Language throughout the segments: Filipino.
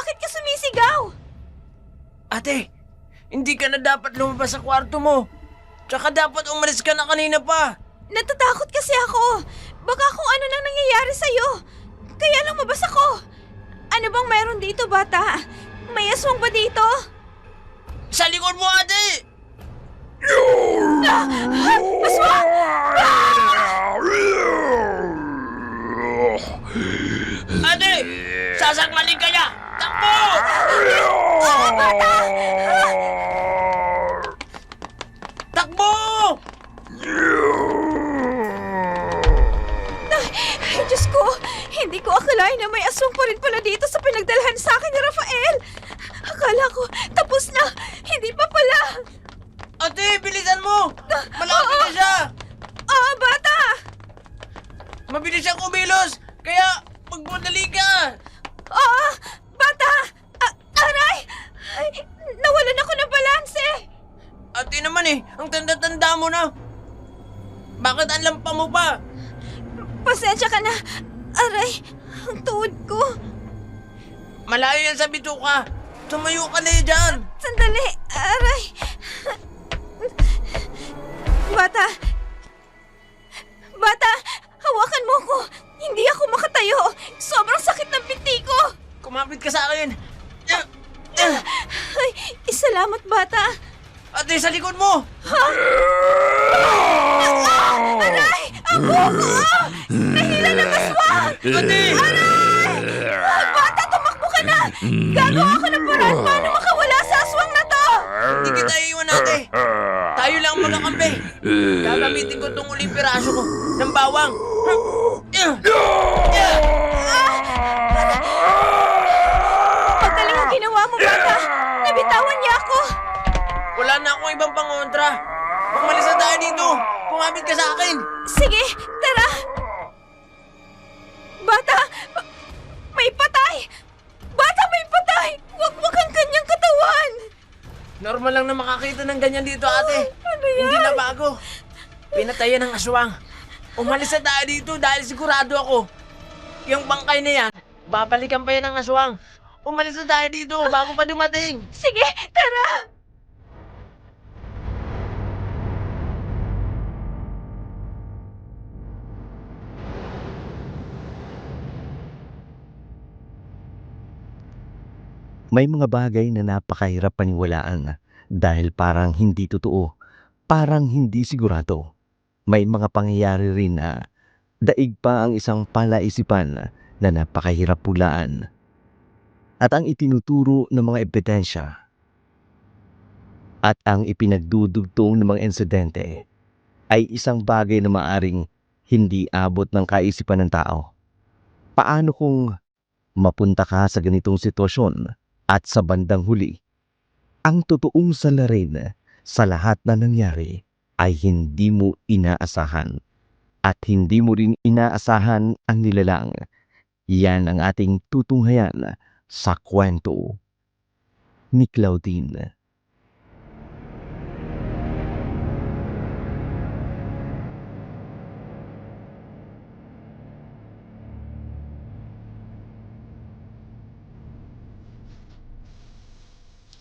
Bakit ka sumisigaw? Ate, hindi ka na dapat lumabas sa kwarto mo. Tsaka dapat umalis ka na kanina pa. Natatakot kasi ako. Baka kung ano nang nangyayari sa'yo. Kaya lumabas ako. Ano bang meron dito, bata? May aswang ba dito? Sa likod mo, ate! Aswang! Ate! Sasakmalin ka niya! Takbo! Bata! Takbo! Ay, Diyos ko! Hindi ko akalain na may aswang pa rin pala dito sa pinagdalhan sa akin ni Rafael. Akala ko, tapos na. Hindi pa pala. Ate, bilisan mo! Malapit na siya! Bata! Mabilis siyang kumilos! Kaya magmadali ka! Bata! Aray! Ay, nawalan ako ng balanse. Ate naman ang tanda-tanda mo na. Bakit ang lampa mo pa? Pasensya ka na. Aray, ang tuhod ko. Malayo yan sa bituka. Tumayo ka na dyan. Sandali, aray. Bata! Bata! Hawakan mo ko! Hindi ako makatayo! Sobrang sakit ng binti ko! Kumapit ka sa akin. Ay, salamat, bata! Ate, sa likod mo! Aray! Ang buko! Nahila ng aswang! Ate! Bata, tumakbo ka na! Gagawa ako ng paraan paano makawala sa aswang na to! Hindi kita iiwan, ate. Tayo lang ang magkakampi. Gagamitin ko itong uling piraso ko ng bawang. Pagkaling ang ginawa mo, bata! Nabitawan niya ako! Wala na akong ibang pangontra. Umalis na tayo dito. Kumapit ka sa akin. Sige, tara! Bata! May patay! Bata, may patay! Wag ang kanyang katawan! Normal lang na makakita ng ganyan dito, ate. Ano yan? Hindi na bago. Pinatayan ng aswang. Umalis na tayo dito dahil sigurado ako. Yung bangkay na yan, babalikan pa yan ng aswang. Umalis na tayo dito bago pa dumating. Sige, tara! May mga bagay na napakahirap paniwalaan dahil parang hindi totoo, parang hindi sigurado. May mga pangyayari rin na daig pa ang isang palaisipan na napakahirap pulaan. At ang itinuturo ng mga ebidensya at ang ipinagdudugtong ng mga insidente ay isang bagay na maaring hindi abot ng kaisipan ng tao. Paano kung mapunta ka sa ganitong sitwasyon? At sa bandang huli, ang totoong salarin sa lahat na nangyari ay hindi mo inaasahan at hindi mo rin inaasahan ang nilalang. Yan ang ating tutunghayan sa kwento ni Claudine.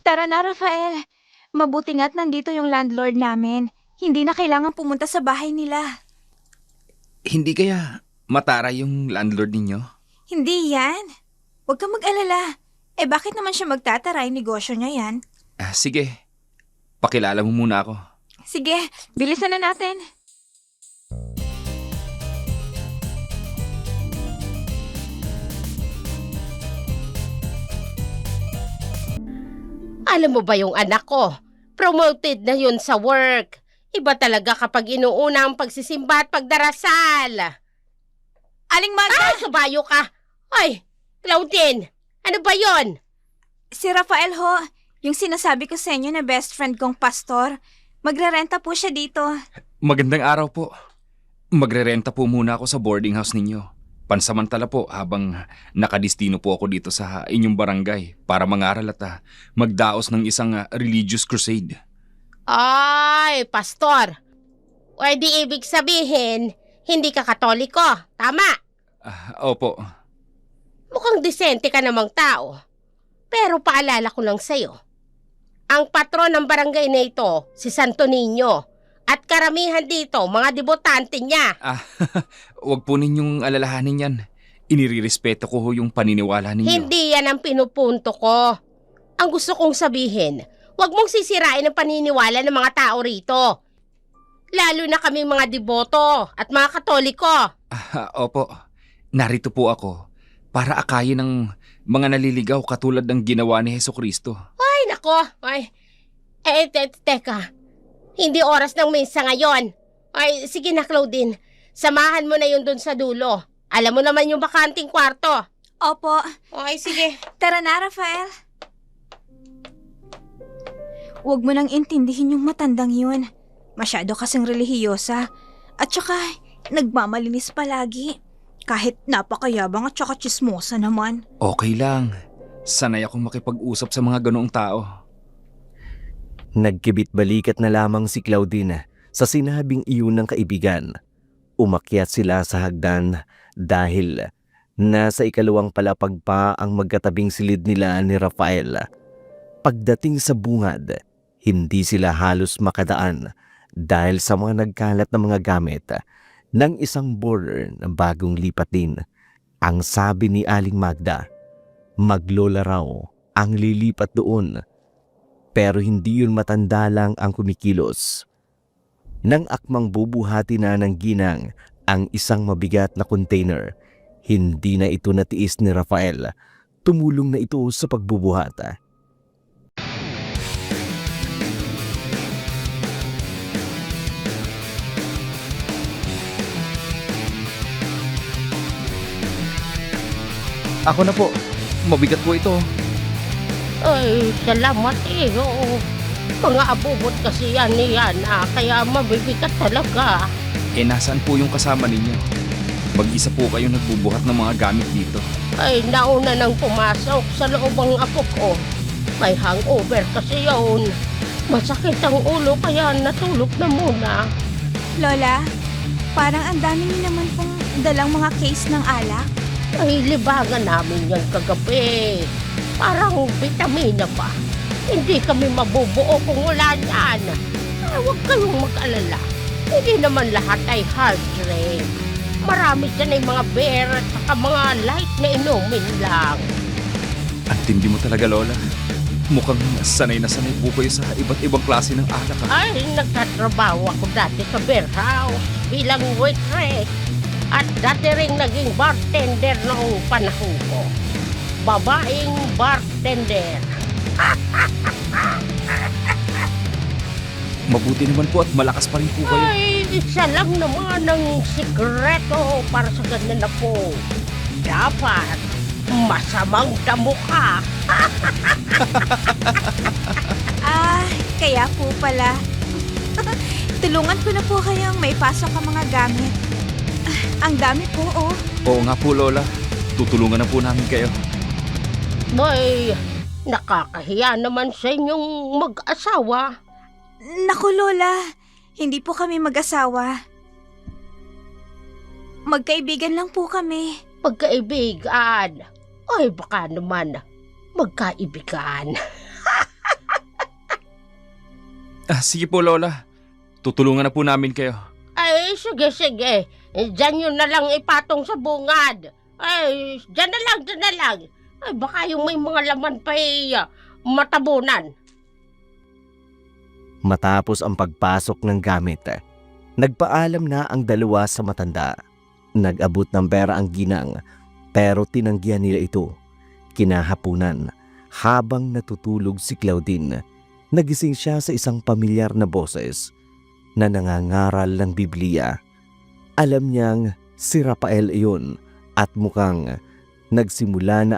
Tara na, Rafael. Mabuti nga't nandito yung landlord namin. Hindi na kailangan pumunta sa bahay nila. Hindi kaya matara yung landlord ninyo? Hindi yan. Huwag kang mag-alala. Bakit naman siya magtataray? Negosyo niya yan. Sige, pakilala mo muna ako. Sige, bilisan na natin. Alam mo ba yung anak ko? Promoted na yun sa work. Iba talaga kapag inuuna ang pagsisimba at pagdarasal. Aling Magda! Ay, kabayo ka! Ay, Claudine, ano ba yon? Si Rafael ho, yung sinasabi ko sa inyo na best friend kong pastor. Magrerenta po siya dito. Magandang araw po. Magrerenta po muna ako sa boarding house ninyo. Pansamantala po habang nakadistino po ako dito sa inyong barangay para mangaral at magdaos ng isang religious crusade. Ay, pastor. O di ibig sabihin, hindi ka katoliko, tama? Opo. Mukhang disente ka namang tao. Pero paalala ko lang sa'yo, ang patron ng barangay na ito, si Santo Niño, at karamihan dito, mga debutante niya. Huwag po ninyong alalahanin yan. Inirerespeto ko ho yung paniniwala ninyo. Hindi yan ang pinupunto ko. Ang gusto kong sabihin, huwag mong sisirain ang paniniwala ng mga tao rito. Lalo na kaming mga deboto at mga katoliko. Opo, narito po ako para akayin ng mga naliligaw katulad ng ginawa ni Hesukristo. Ay, nako. Ay, teka. Hindi oras ng misa ngayon. Ay, sige na, Claudine. Samahan mo na yun dun sa dulo. Alam mo naman yung bakanting kwarto. Opo. Ay, sige. Tara na, Rafael. Huwag mo nang intindihin yung matandang yun. Masyado kasing relihiyosa. At saka, nagmamalinis palagi. Kahit napakayabang at saka chismosa naman. Okay lang. Sanay akong makipag-usap sa mga ganoong tao. Nagkibit-balikat na lamang si Claudine sa sinabing iyon ng kaibigan. Umakyat sila sa hagdan dahil nasa ikalawang palapag pa ang magkatabing silid nila ni Rafael. Pagdating sa bungad, hindi sila halos makadaan dahil sa mga nagkalat na mga gamit ng isang boarder na bagong lipat din. Ang sabi ni Aling Magda, maglola raw ang lilipat doon. Pero hindi yun matanda lang ang kumikilos. Nang akmang bubuhati na ng ginang ang isang mabigat na container, hindi na ito natiis ni Rafael. Tumulong na ito sa pagbubuhat. Ako na po. Mabigat po ito. Ay, salamat oo. Mga abubot kasi yan kaya mabibigat talaga. Nasaan po yung kasama ninyo? Mag-isa po kayong nagbubuhat ng mga gamit dito. Ay, nauna nang pumasok sa loob ang apo ko. May hangover kasi yun. Masakit ang ulo kaya natulog na muna. Lola, parang ang dami niyo naman pong dalang mga case ng alak. Ay, libangan namin yan kagabi. Parang vitamina pa. Hindi kami mabubuo kung wala yan. Ay, huwag kayong mag-alala. Hindi naman lahat ay hard drink. Marami dyan ay mga beer at saka mga light na inumin lang. Ang tindi mo talaga, Lola. Mukhang sanay na sanay po kayo sa iba't ibang klase ng alak. Ay, nagtatrabaho ako dati sa beer house bilang waitress. At dati rin naging bartender noong panahon ko. Babaeng bartender. Mabuti naman po at malakas pa rin po kayo. Ay, isa lang naman ang sikreto para sa ganyan na po. Dapat masamang damo ka. Kaya po pala. Tulungan ko na po kayong may pasok ang mga gamit. Ang dami po, oh. Oo nga po, Lola. Tutulungan na po namin kayo. May nakakahiya naman sa inyong mag-asawa. Naku, Lola. Hindi po kami mag-asawa. Magkaibigan lang po kami. Magkaibigan. Ay, baka naman magkaibigan. Sige po, Lola. Tutulungan na po namin kayo. Ay, sige. Diyan yun na lang ipatong sa bungad. Ay, diyan na lang. Ay, baka yung may mga laman pa matabunan. Matapos ang pagpasok ng gamit, nagpaalam na ang dalawa sa matanda. Nag-abot ng pera ang ginang, pero tinanggihan nila ito. Kinahapunan, habang natutulog si Claudine, nagising siya sa isang pamilyar na boses na nangangaral ng Biblia. Alam niyang si Rafael iyon at mukhang nagsimula na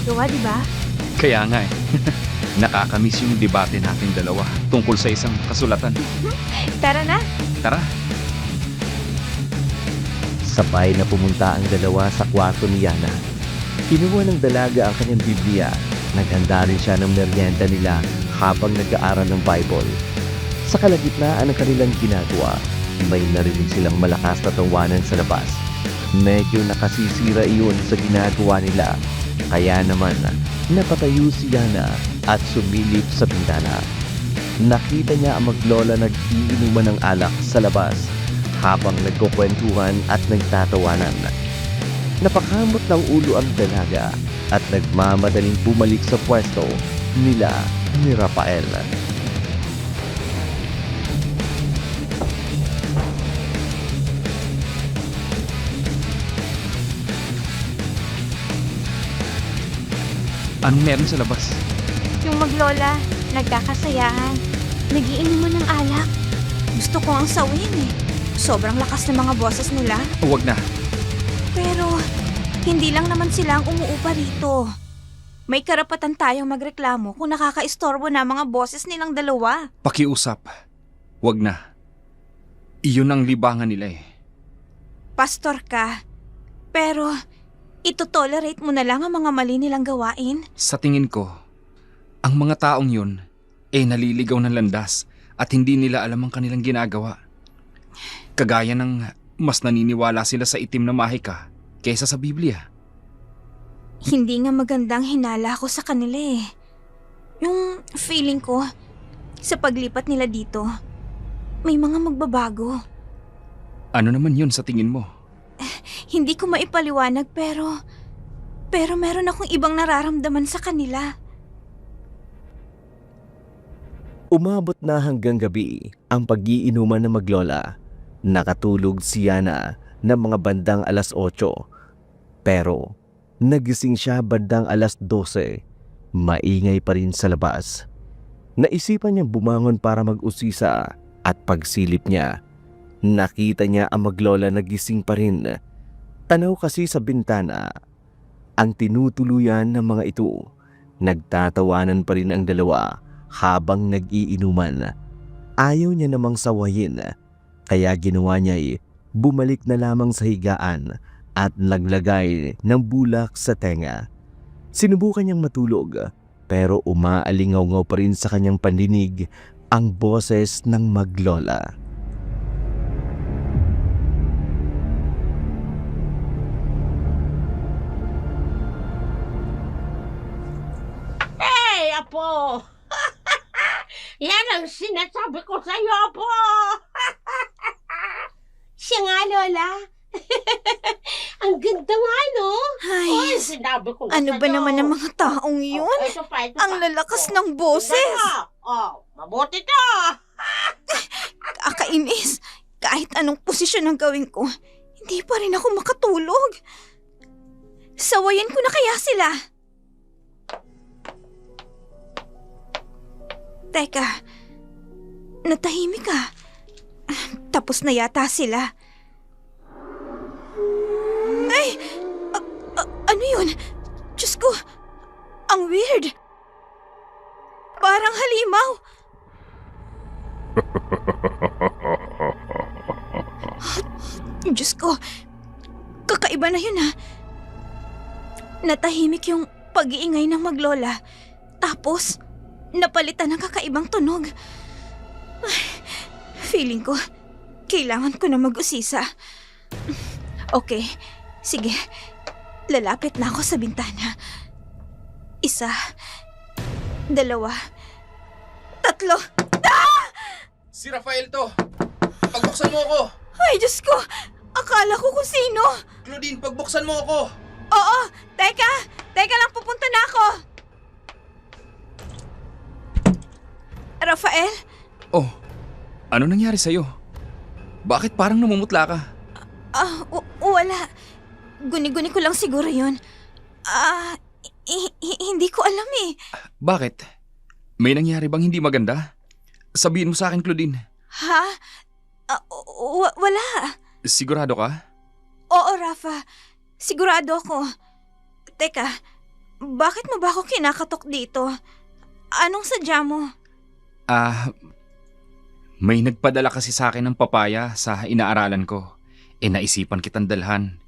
ginagawa, di ba? Kaya nga eh. Nakakamiss yung debate nating dalawa tungkol sa isang kasulatan. Tara na. Tara. Sabay na pumunta ang dalawa sa kwarto ni Yana. Kinuha ng dalaga ang kanyang Biblia. Naghanda rin siya ng merienda nila habang nag-aaral ng Bible. Sa kalagitnaan ng kanilang ginagawa, may narinig silang malakas na tawanan sa labas. Medyo nakasisira iyon sa ginagawa nila. Kaya naman, napatayo si Yana at sumilip sa bintana. Nakita niya ang maglola nag-iinuman ng alak sa labas habang nagkukwentuhan at nagtatawanan. Napakamot ng ulo ang dalaga at nagmamadaling bumalik sa pwesto nila ni Rafael. Anong meron sa labas? Yung maglola, nagkakasayahan. Nagiinuman ng alak. Gusto ko ang sawin eh. Sobrang lakas ng mga boses nila. Huwag na. Pero, hindi lang naman sila ang umuupa rito. May karapatan tayong magreklamo kung nakakaistorbo na mga boses nilang dalawa. Pakiusap. Huwag na. Iyon ang libangan nila eh. Pastor ka. Pero, ito-tolerate mo na lang ang mga mali nilang gawain? Sa tingin ko, ang mga taong yun ay naliligaw ng landas at hindi nila alam ang kanilang ginagawa. Kagaya ng mas naniniwala sila sa itim na mahika kaysa sa Biblia. Hindi nga magandang hinala ko sa kanila eh. Yung feeling ko, sa paglipat nila dito, may mga magbabago. Ano naman yun sa tingin mo? Hindi ko maipaliwanag pero meron akong ibang nararamdaman sa kanila. Umabot na hanggang gabi ang pag-iinuman ng maglola. Nakatulog si Yana ng mga bandang alas 8. Pero nagising siya bandang alas 12. Maingay pa rin sa labas. Naisipan niyang bumangon para mag-usisa at pagsilip niya, nakita niya ang maglola nagising pa rin. Tanaw kasi sa bintana ang tinutuluyan ng mga ito. Nagtatawanan pa rin ang dalawa habang nag-iinuman. Ayaw niya namang sawayin, kaya ginawa niya ay bumalik na lamang sa higaan at naglagay ng bulak sa tenga. Sinubukan niyang matulog pero umaalingaw-ngaw pa rin sa kanyang pandinig ang boses ng maglola. Hey, Apo! Yan ang sinasabi ko sa iyo, Apo! Siya nga, Lola. Ang ganda nga, no? Ay, Sinabi ko na ano ba sa'yo. naman ang mga taong yun? Ito pa, ito Ang pa. lalakas ng boses. Ito pa. Mabuti to. Kakainis. Kahit anong posisyon ang gawin ko, hindi pa rin ako makatulog. Sawayin ko na kaya sila. Teka, natahimik ka. Tapos na yata sila. Ay! Ano yun? Diyos ko, ang weird. Parang halimaw. Diyos ko, kakaiba na yun ha. Natahimik yung pag-iingay ng maglola. Tapos, napalitan ng kakaibang tunog. Ay, feeling ko, kailangan ko na mag-usisa. Okay, sige. Lalapit na ako sa bintana. 1, 2, 3. Si Rafael to! Pagbuksan mo ako! Ay, Diyos ko! Akala ko kung sino. Claudine, pagbuksan mo ako! Oo, teka lang, pupunta na ako. Rafael? Oh, ano nangyari sa'yo? Bakit parang namumutla ka? Wala. Guni-guni ko lang siguro yun. Hindi ko alam eh. Bakit? May nangyari bang hindi maganda? Sabihin mo sa akin, Claudine. Ha? Wala. Sigurado ka? Oo, Rafa. Sigurado ako. Teka, Bakit mo ba ako kinakatok dito? Anong sadya mo? May nagpadala kasi sa akin ng papaya sa inaaralan ko. Naisipan kitang dalhan.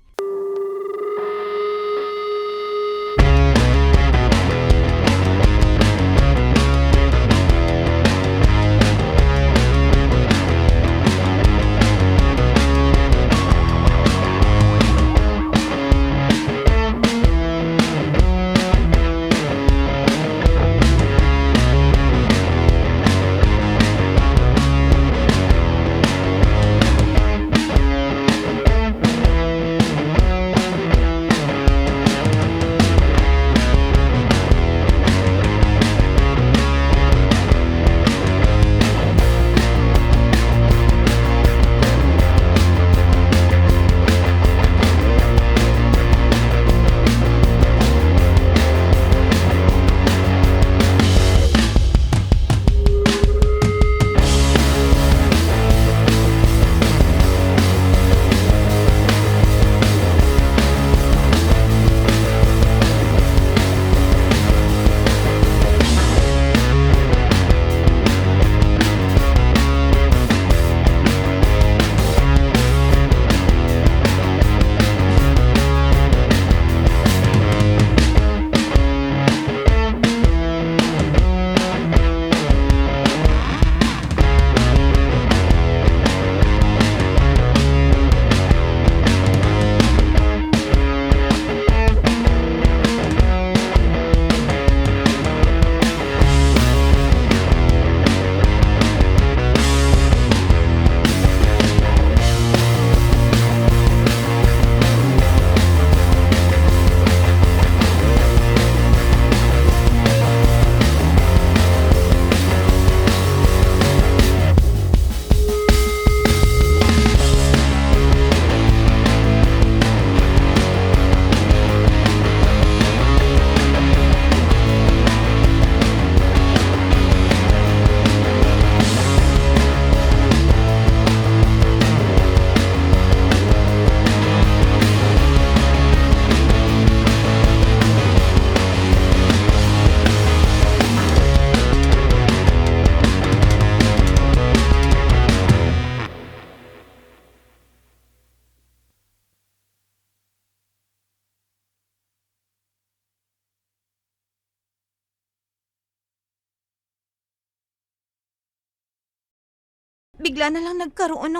Bigla na lang nagkaroon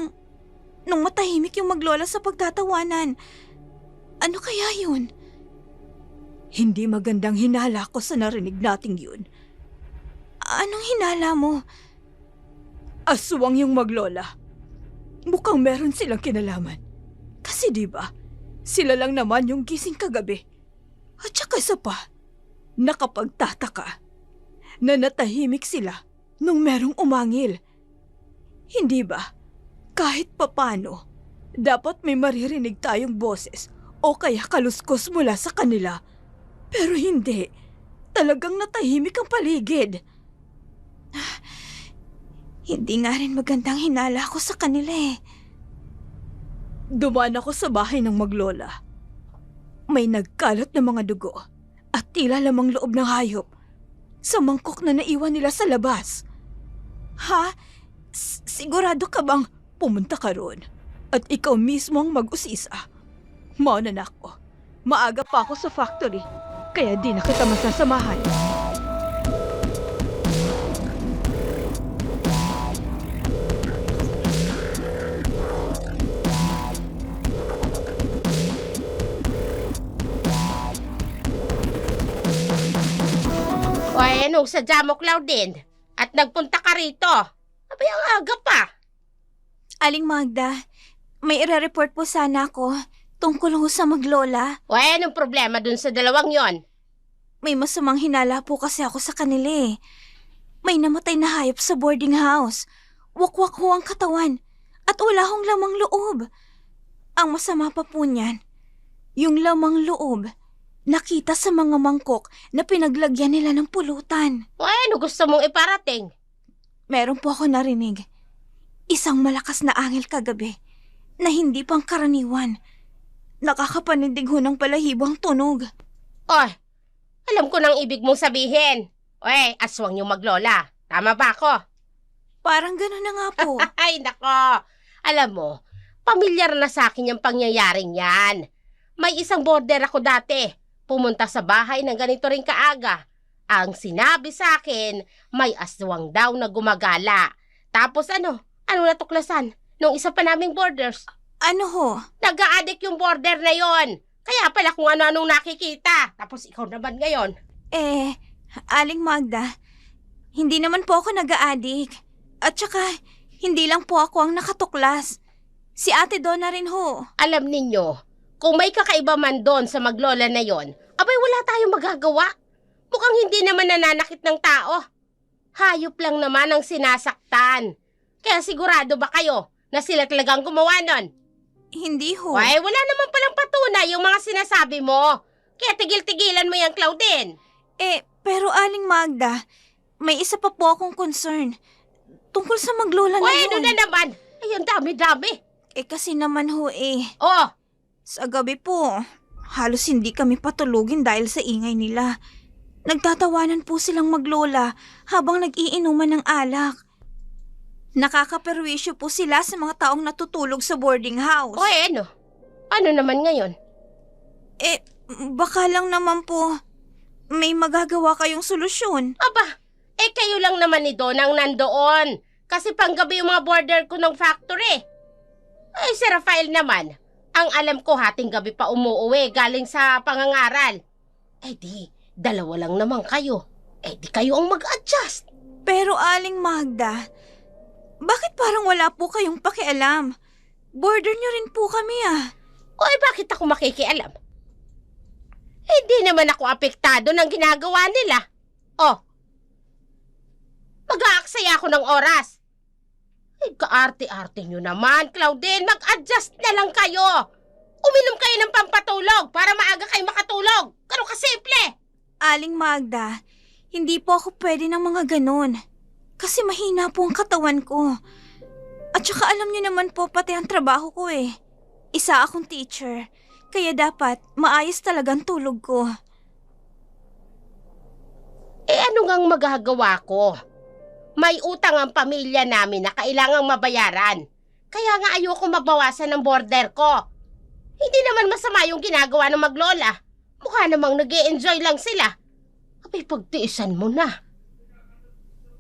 nung matahimik yung maglola sa pagtatawanan. Ano kaya yun? Hindi magandang hinala ko sa narinig nating yun. Anong hinala mo? Aswang yung maglola. Mukhang meron silang kinalaman. Kasi di ba, sila lang naman yung gising kagabi. At saka isa pa, nakapagtataka na natahimik sila nung merong umangil. Hindi ba, kahit papano, dapat may maririnig tayong boses o kaya kaluskos mula sa kanila. Pero hindi, talagang natahimik ang paligid. Hindi nga rin magandang hinala ko sa kanila eh. Dumaan ako sa bahay ng maglola. May nagkalat na mga dugo at tila lamang loob ng hayop sa mangkok na naiwan nila sa labas. Ha? Sigurado ka bang pumunta ka roon at ikaw mismo ang mag-usisa? Mauna na ako. Maaga pa ako sa factory, kaya di na kita masasamahan. O anong sadya mo, Claudine? At nagpunta ka rito? Abay, ang aga pa. Aling Magda, may ire-report po sana ako tungkol ho sa maglola. O anong problema dun sa dalawang yon? May masamang hinala po kasi ako sa kanila eh. May namatay na hayop sa boarding house. Wakwak ho ang katawan at wala hong lamang loob. Ang masama pa po niyan, yung lamang loob nakita sa mga mangkok na pinaglagyan nila ng pulutan. O ano gusto mong iparating? Meron po ako narinig. Isang malakas na angel kagabi na hindi pang karaniwan. Nakakapanindig ho ng balahibo ang tunog. Oy, Alam ko nang ibig mong sabihin. Oy, aswang yung maglola. Tama ba ako? Parang gano'n na nga po. Ay, nako. Alam mo, pamilyar na sa akin yung pangyayaring yan. May isang border ako dati. Pumunta sa bahay ng ganito rin kaaga. Ang sinabi sa akin, may aswang daw na gumagala. Tapos ano natuklasan? Nung isa pa naming borders, Ano ho? nag-a-addict yung border na yon. Kaya pala kung ano-anong nakikita. Tapos ikaw naman ngayon. Aling Magda, hindi naman po ako nag-a-addict. At saka, hindi lang po ako ang nakatuklas. Si Ate Donna rin ho. Alam ninyo, kung may kakaiba man doon sa maglola na yon, abay wala tayong magagawa. Mukhang hindi naman nananakit ng tao. Hayop lang naman ang sinasaktan. Kaya sigurado ba kayo na sila talagang gumawa nun? Hindi ho. Ay, wala naman palang patunay yung mga sinasabi mo. Kaya tigil-tigilan mo yung Claudine. Pero Aling Magda, may isa pa po akong concern. Tungkol sa maglola na Uy, ano yun. na naman? Ay, ang dami-dami. Kasi naman ho Oh, sa gabi po, halos hindi kami patulugin dahil sa ingay nila. Nagtatawanan po silang maglola habang nag-iinuman ng alak. Nakakaperwisyo po sila sa mga taong natutulog sa boarding house. oy, ano? Ano naman ngayon? Baka lang naman po may magagawa kayong solusyon. Aba, kayo lang naman ni Don ang nandoon. Kasi panggabi yung mga border ko ng factory. Ay, si Rafael naman. Ang alam ko hating gabi pa umuuwi galing sa pangangaral. Di, dalawa lang naman kayo. Di kayo ang mag-adjust. Pero Aling Magda, bakit parang wala po kayong pakialam? Border nyo rin po kami Bakit ako makikialam? Di naman ako apektado ng ginagawa nila. Mag-aaksaya ako ng oras. Kaarte-arte nyo naman, Claudine. Mag-adjust na lang kayo. Uminom kayo ng pampatulog para maaga kayo makatulog. Ganun kasimple. Aling Magda, hindi po ako pwede ng mga ganun. Kasi mahina po ang katawan ko. At saka alam niyo naman po pati ang trabaho ko Isa akong teacher. Kaya dapat maayos talaga ang tulog ko. Ano ngang magagawa ko? May utang ang pamilya namin na kailangang mabayaran. Kaya nga ayoko mabawasan ng border ko. Hindi naman masama yung ginagawa ng maglola. Mukha namang nag-i-enjoy lang sila. Abay, pagtiisan mo na.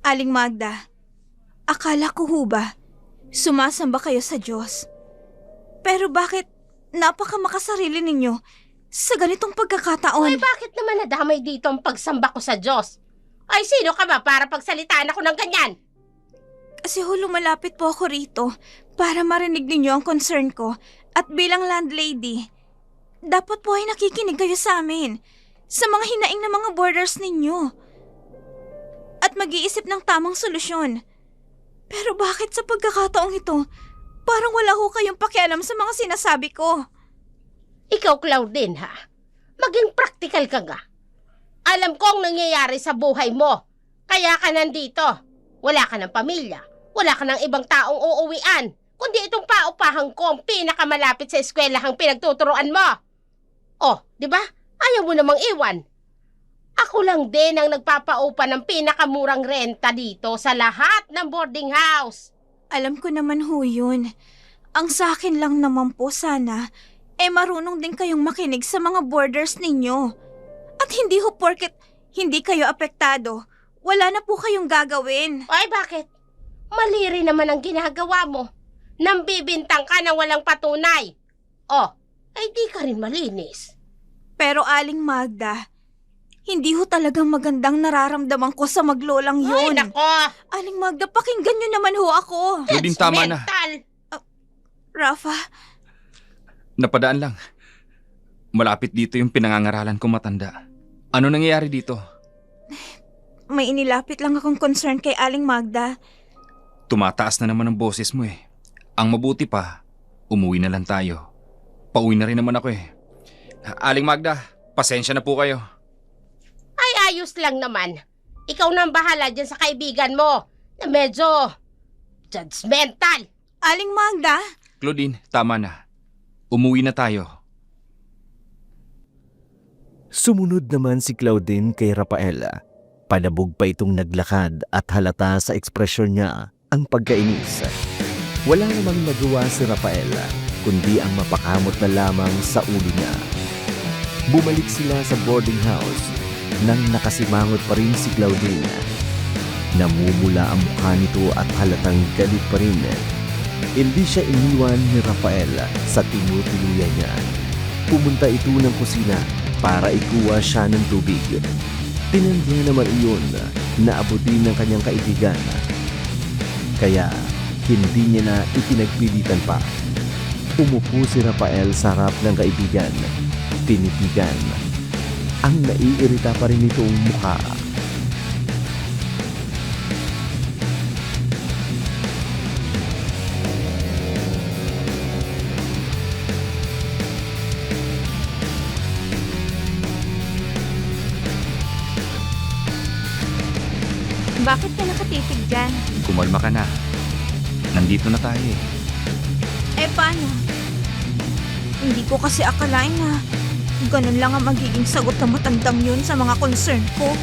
Aling Magda, akala ko ho ba, sumasamba kayo sa Diyos? Pero bakit napakamakasarili ninyo sa ganitong pagkakataon? Bakit naman nadamay dito ang pagsamba ko sa Diyos? Sino ka ba para pagsalitaan ako ng ganyan? Kasi lumalapit po ako rito para marinig ninyo ang concern ko at bilang landlady, dapat po ay nakikinig kayo sa amin, sa mga hinaing na mga borders ninyo at mag-iisip ng tamang solusyon. Pero bakit sa pagkakataong ito, parang wala ho kayong pakialam sa mga sinasabi ko? Ikaw, Claudine, ha? Maging practical ka nga. Alam ko ang nangyayari sa buhay mo. Kaya ka nandito. Wala ka ng pamilya. Wala ka ng ibang taong uuwian. Kundi itong paupahan ko ang pinakamalapit sa eskwelahang pinagtuturuan mo. Di ba? Ayaw mo namang iwan. Ako lang din ang nagpapaupa ng pinakamurang renta dito sa lahat ng boarding house. Alam ko naman ho yun. Ang sa akin lang naman po sana, marunong din kayong makinig sa mga borders ninyo. At hindi ho porket hindi kayo apektado, wala na po kayong gagawin. Bakit? Mali rin naman ang ginagawa mo. Nambibintang ka na walang patunay. Di ka rin malinis. Pero Aling Magda, hindi ho talagang magandang nararamdaman ko sa maglolang yun. Nako! Aling Magda, pakinggan nyo naman ho ako. Claudine, tama na. Rafa, Napadaan lang. Malapit dito yung pinangangaralan kong matanda. Ano nangyayari dito? may inilapit lang akong concern kay Aling Magda. Tumataas na naman ang boses mo Ang mabuti pa, umuwi na lang tayo. Pauwi na rin naman ako Aling Magda, pasensya na po kayo. Ayos lang naman. Ikaw na ang bahala dyan sa kaibigan mo na medyo judgmental. Aling Magda? Claudine, tama na. Umuwi na tayo. Sumunod naman si Claudine kay Rafaela. Palabog pa itong naglakad at halata sa ekspresyon niya ang pagkainis. Wala namang magawa si Rafaela kundi ang mapakamot na lamang sa ulo niya. Bumalik sila sa boarding house nang nakasimangot pa rin si Claudine. Namumula ang mukha nito at halatang galit pa rin. Hindi siya iniwan ni Rafaela sa tinutuluyan niya. Pumunta ito ng kusina para ikuha siya ng tubig. Tinandya naman iyon na abutin ng kanyang kaibigan. Kaya hindi niya na ipinagpilitan pa. Umupo si Rafael sa harap ng kaibigan. Tinitigan. Ang naiirita pa rin itong mukha. Bakit ka nakatitig dyan? Kumalma ka na. Nandito na tayo eh. Eh, paano? Hindi ko kasi akalain na ganun lang ang magiging sagot ng matandang yun sa mga concern ko.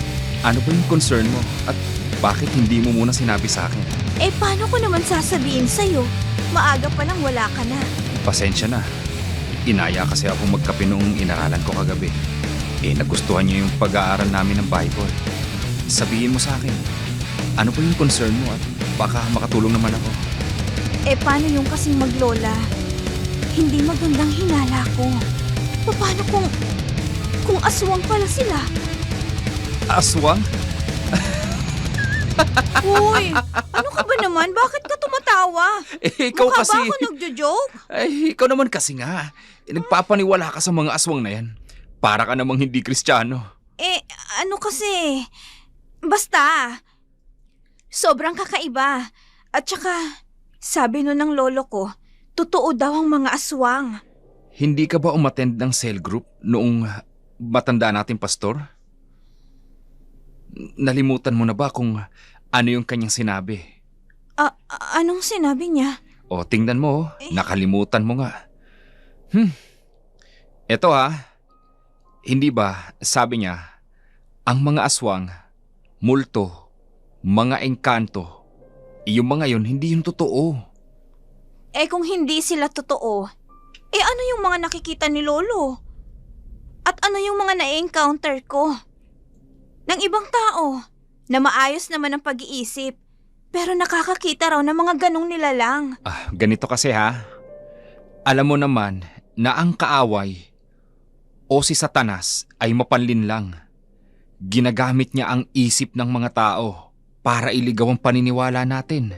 Ano ba yung concern mo? At bakit hindi mo muna sinabi sa akin? Eh, paano ko naman sasabihin sa'yo? Maaga pa lang wala ka na. Pasensya na. Inaya kasi ako magkape noong inaralan ko kagabi. Eh, nagustuhan niyo yung pag-aaral namin ng Bible. Sabihin mo sa akin, ano ba yung concern mo at baka makatulong naman ako? Eh, paano yung kasing maglola? Hindi magandang hinala ko. Paano kung aswang pala sila? Aswang? Uy, ano ka ba naman? Bakit ka tumatawa? Eh, ikaw Mukha kasi... ba ako nagjo-joke? Ay, ikaw naman kasi nga. Eh, nagpapaniwala ka sa mga aswang na yan. Para ka namang hindi Kristiyano. Eh, ano kasi... Basta, sobrang kakaiba. At saka, sabi nun ng lolo ko, totoo daw ang mga aswang. Hindi ka ba umattend ng cell group noong matanda nating pastor? Nalimutan mo na ba kung ano yung kanyang sinabi? Anong sinabi niya? O, tingnan mo, nakalimutan mo nga. Eto hindi ba, sabi niya, ang mga aswang, multo, mga engkanto, yung mga yun, hindi yung totoo. Eh kung hindi sila totoo, eh ano yung mga nakikita ni lolo? At ano yung mga na-encounter ko? Ng ibang tao, na maayos naman ang pag-iisip, pero nakakakita raw ng mga ganong nilalang. Ganito kasi alam mo naman na ang kaaway o si Satanas ay mapanlin lang. Ginagamit niya ang isip ng mga tao para iligaw ang paniniwala natin.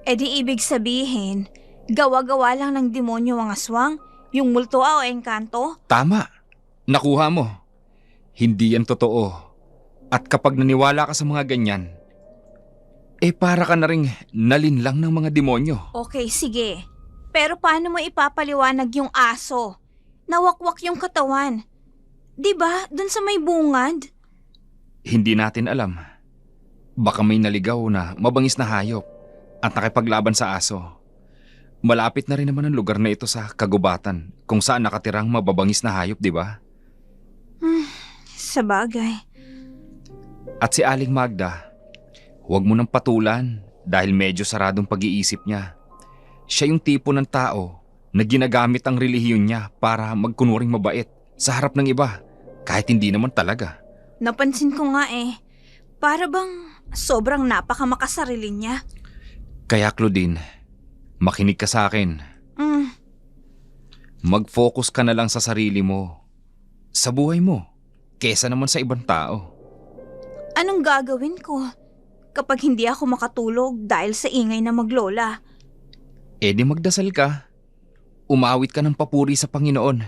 Eh di ibig sabihin, gawa-gawa lang ng demonyo ang aswang, yung multo o engkanto? Tama. Nakuha mo. Hindi yan totoo. At kapag naniwala ka sa mga ganyan, para ka na ring nalinlang ng mga demonyo. Okay, sige. Pero paano mo ipapaliwanag yung aso? Nawakwak yung katawan. Diba, dun sa may bungad? Hindi natin alam. Baka may naligaw na mabangis na hayop at nakipaglaban sa aso. Malapit na rin naman ang lugar na ito sa kagubatan kung saan nakatirang mababangis na hayop, di ba? Sabagay. At si Aling Magda, huwag mo nang patulan dahil medyo saradong pag-iisip niya. Siya yung tipo ng tao na ginagamit ang relihiyon niya para magkunwaring mabait sa harap ng iba kahit hindi naman talaga. Napansin ko nga para bang sobrang napakamakasarili niya. Kaya Claudine, makinig ka sa akin. Mag-focus ka na lang sa sarili mo, sa buhay mo, kesa naman sa ibang tao. Anong gagawin ko kapag hindi ako makatulog dahil sa ingay na maglola? Di magdasal ka. Umawit ka ng papuri sa Panginoon.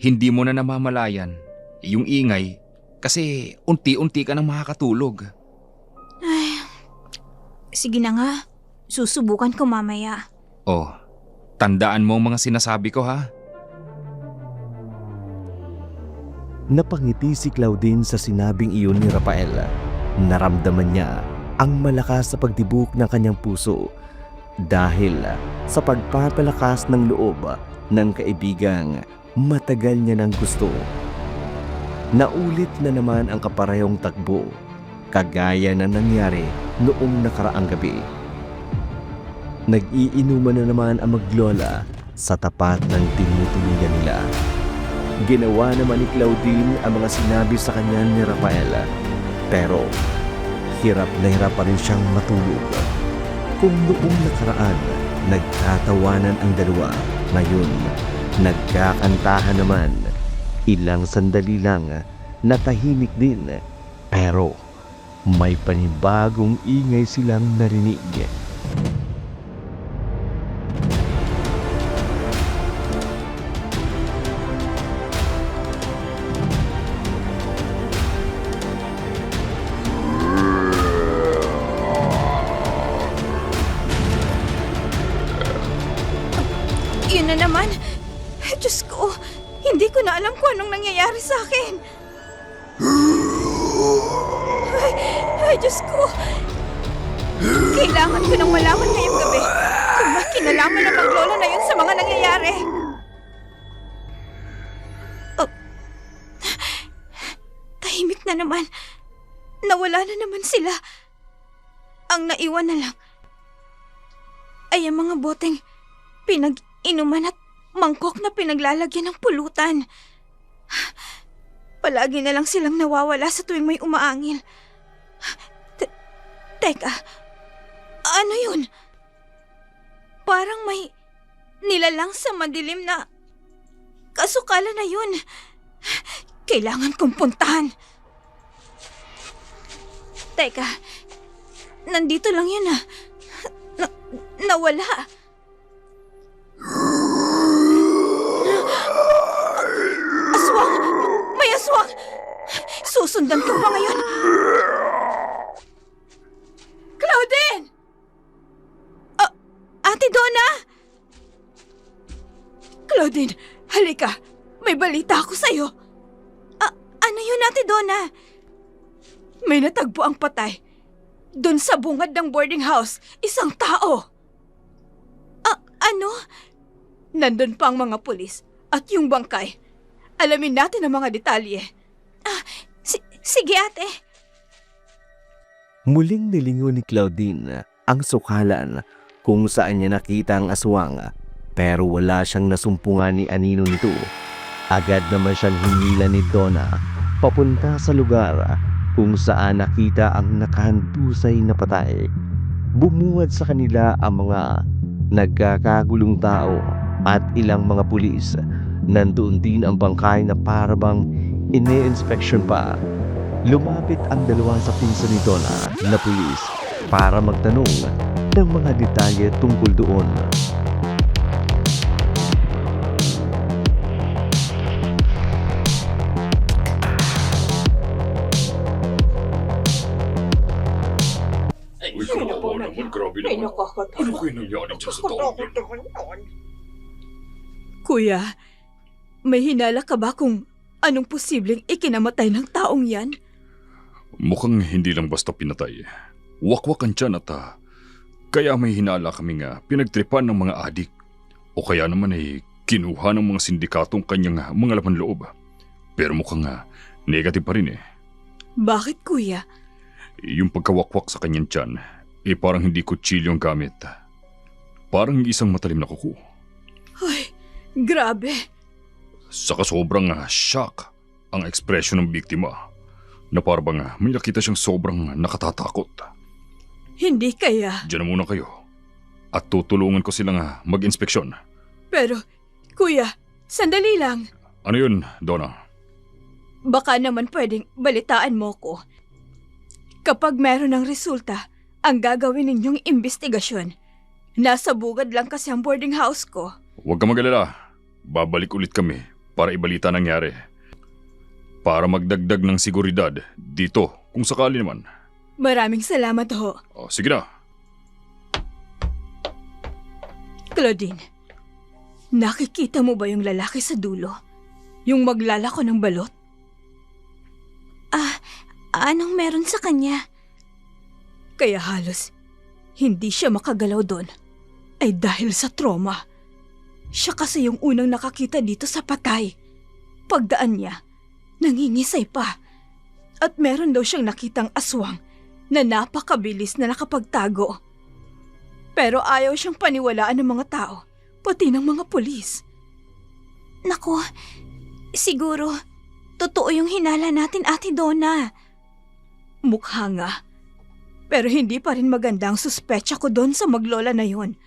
Hindi mo na namamalayan yung ingay kasi unti-unti ka nang makakatulog. Ay, sige na nga. Susubukan ko mamaya. Tandaan mo ang mga sinasabi ko Napangiti si Claudine sa sinabing iyon ni Rafael. Naramdaman niya ang malakas sa pagtibok ng kanyang puso dahil sa pagpapalakas ng loob ng kaibigang matagal niya nang gusto. Naulit na naman ang kaparehong takbo, kagaya na nangyari noong nakaraang gabi. Nag-iinuman na naman ang maglola sa tapat ng tinutuluyan nila. Ginawa naman ni Claudine ang mga sinabi sa kanya ni Rafael, pero hirap na hirap pa rin siyang matulog. Kung noong nakaraan, nagtatawanan ang dalawa, ngayon, nagkakantahan naman. Ilang sandali lang, natahimik din, pero may panibagong ingay silang narinig. Yun na naman. Diyos ko, hindi ko na alam kung anong nangyayari sa akin. Ay, Diyos ko. Kailangan ko nang malaman ngayong gabi kung may kinalaman ng maglola na yun sa mga nangyayari. Oh. Tahimik na naman. Nawala na naman sila. Ang naiwan na lang ay ang mga boteng pinag-inuman at mangkok na pinaglalagyan ng pulutan. Palagi na lang silang nawawala sa tuwing may umaangil. Teka, ano yun? Parang may nilalang sa madilim na kasukala na yun. Kailangan kong puntahan. Teka, nandito lang yun ah. Nawala. Aswang! May aswang! Susundan ko pa ngayon. Claudine! Ate Donna! Claudine, halika. May balita ako sa'yo. Ano yun, Ate Donna? May natagpo ang patay. Doon sa bungad ng boarding house, isang tao. Ano? Nandun pa ang mga pulis at yung bangkay. Alamin natin ang mga detalye. Sige, ate. Muling nilingon ni Claudine ang sukalan kung saan niya nakita ang aswang, pero wala siyang nasumpungan ni anino nito. Agad naman siyang hinila ni Donna papunta sa lugar kung saan nakita ang nakahandusay na patay. Bumuwad sa kanila ang mga nagkakagulong tao at ilang mga pulis. Nandoon din ang bangkay na parabang ine-inspection pa. Lumapit ang dalawa sa pinsan ni Donna na pulis para magtanong ng mga detalye tungkol doon. Uy, kawawa naman, grabe naman. Ano kayo nangyari dyan sa taong yun? Kuya, may hinala ka ba kung anong posibleng ikinamatay ng taong yan? Mukhang hindi lang basta pinatay. Wakwak ang tiyan at kaya may hinala kaming pinagtripan ng mga adik. O kaya naman ay kinuha ng mga sindikatong kanyang mga laman loob. Pero mukhang negative pa rin eh. Bakit, kuya? Yung pagkawakwak sa kanyang tiyan, parang hindi kutsilyo ang gamit. Parang isang matalim na kuko. Ay, grabe. Saka sobrang shock ang ekspresyon ng biktima. Na parang may nakita siyang sobrang nakatatakot. Hindi kaya. Diyan na muna kayo. At tutulungan ko silang mag-inspeksyon. Pero, kuya, sandali lang. Ano yun, Donna? Baka naman pwedeng balitaan mo ko. Kapag meron ng resulta, ang gagawin ninyong investigasyon. Nasa bugad lang kasi ang boarding house ko. Huwag ka magalala. Babalik ulit kami para ibalita nangyari. Para magdagdag ng seguridad dito kung sakali naman. Maraming salamat ho. Sige na. Claudine, nakikita mo ba yung lalaki sa dulo? Yung maglalako ng balot? Anong meron sa kanya? Kaya halos hindi siya makagalaw doon ay dahil sa trauma. Siya kasi yung unang nakakita dito sa patay. Pagdaan niya, Nangingisay pa. At meron daw siyang nakitang aswang na napakabilis na nakapagtago. Pero ayaw siyang paniwalaan ng mga tao, pati ng mga pulis. Naku, siguro, totoo yung hinala natin, Ate Donna. Mukha nga. Pero hindi pa rin maganda ang suspetsa ko doon sa maglola na yon.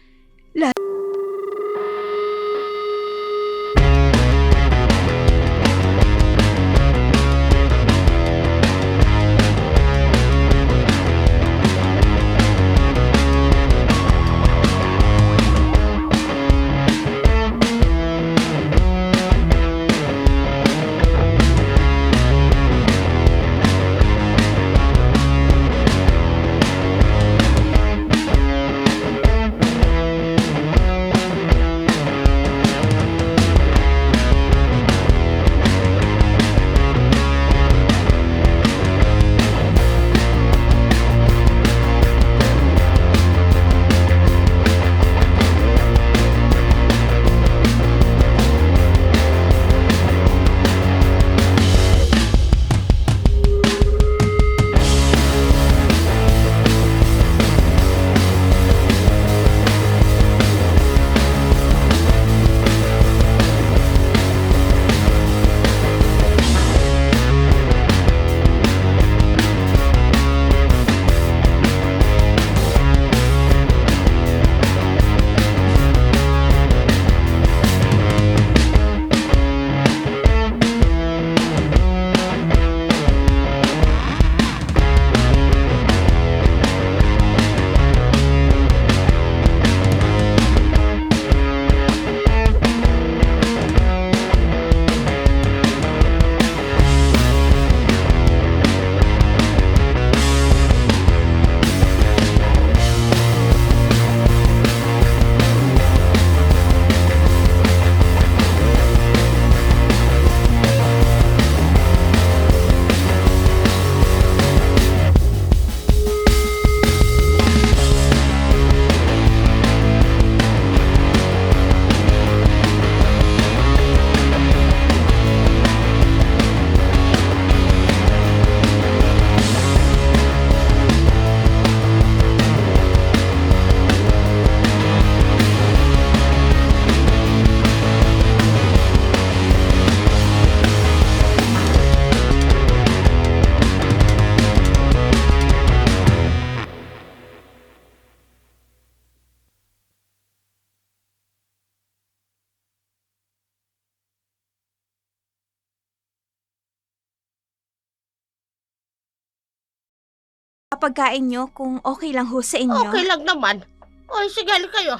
Pagkain nyo kung okay lang ho sa inyo. Okay lang naman. Oy, sige kayo.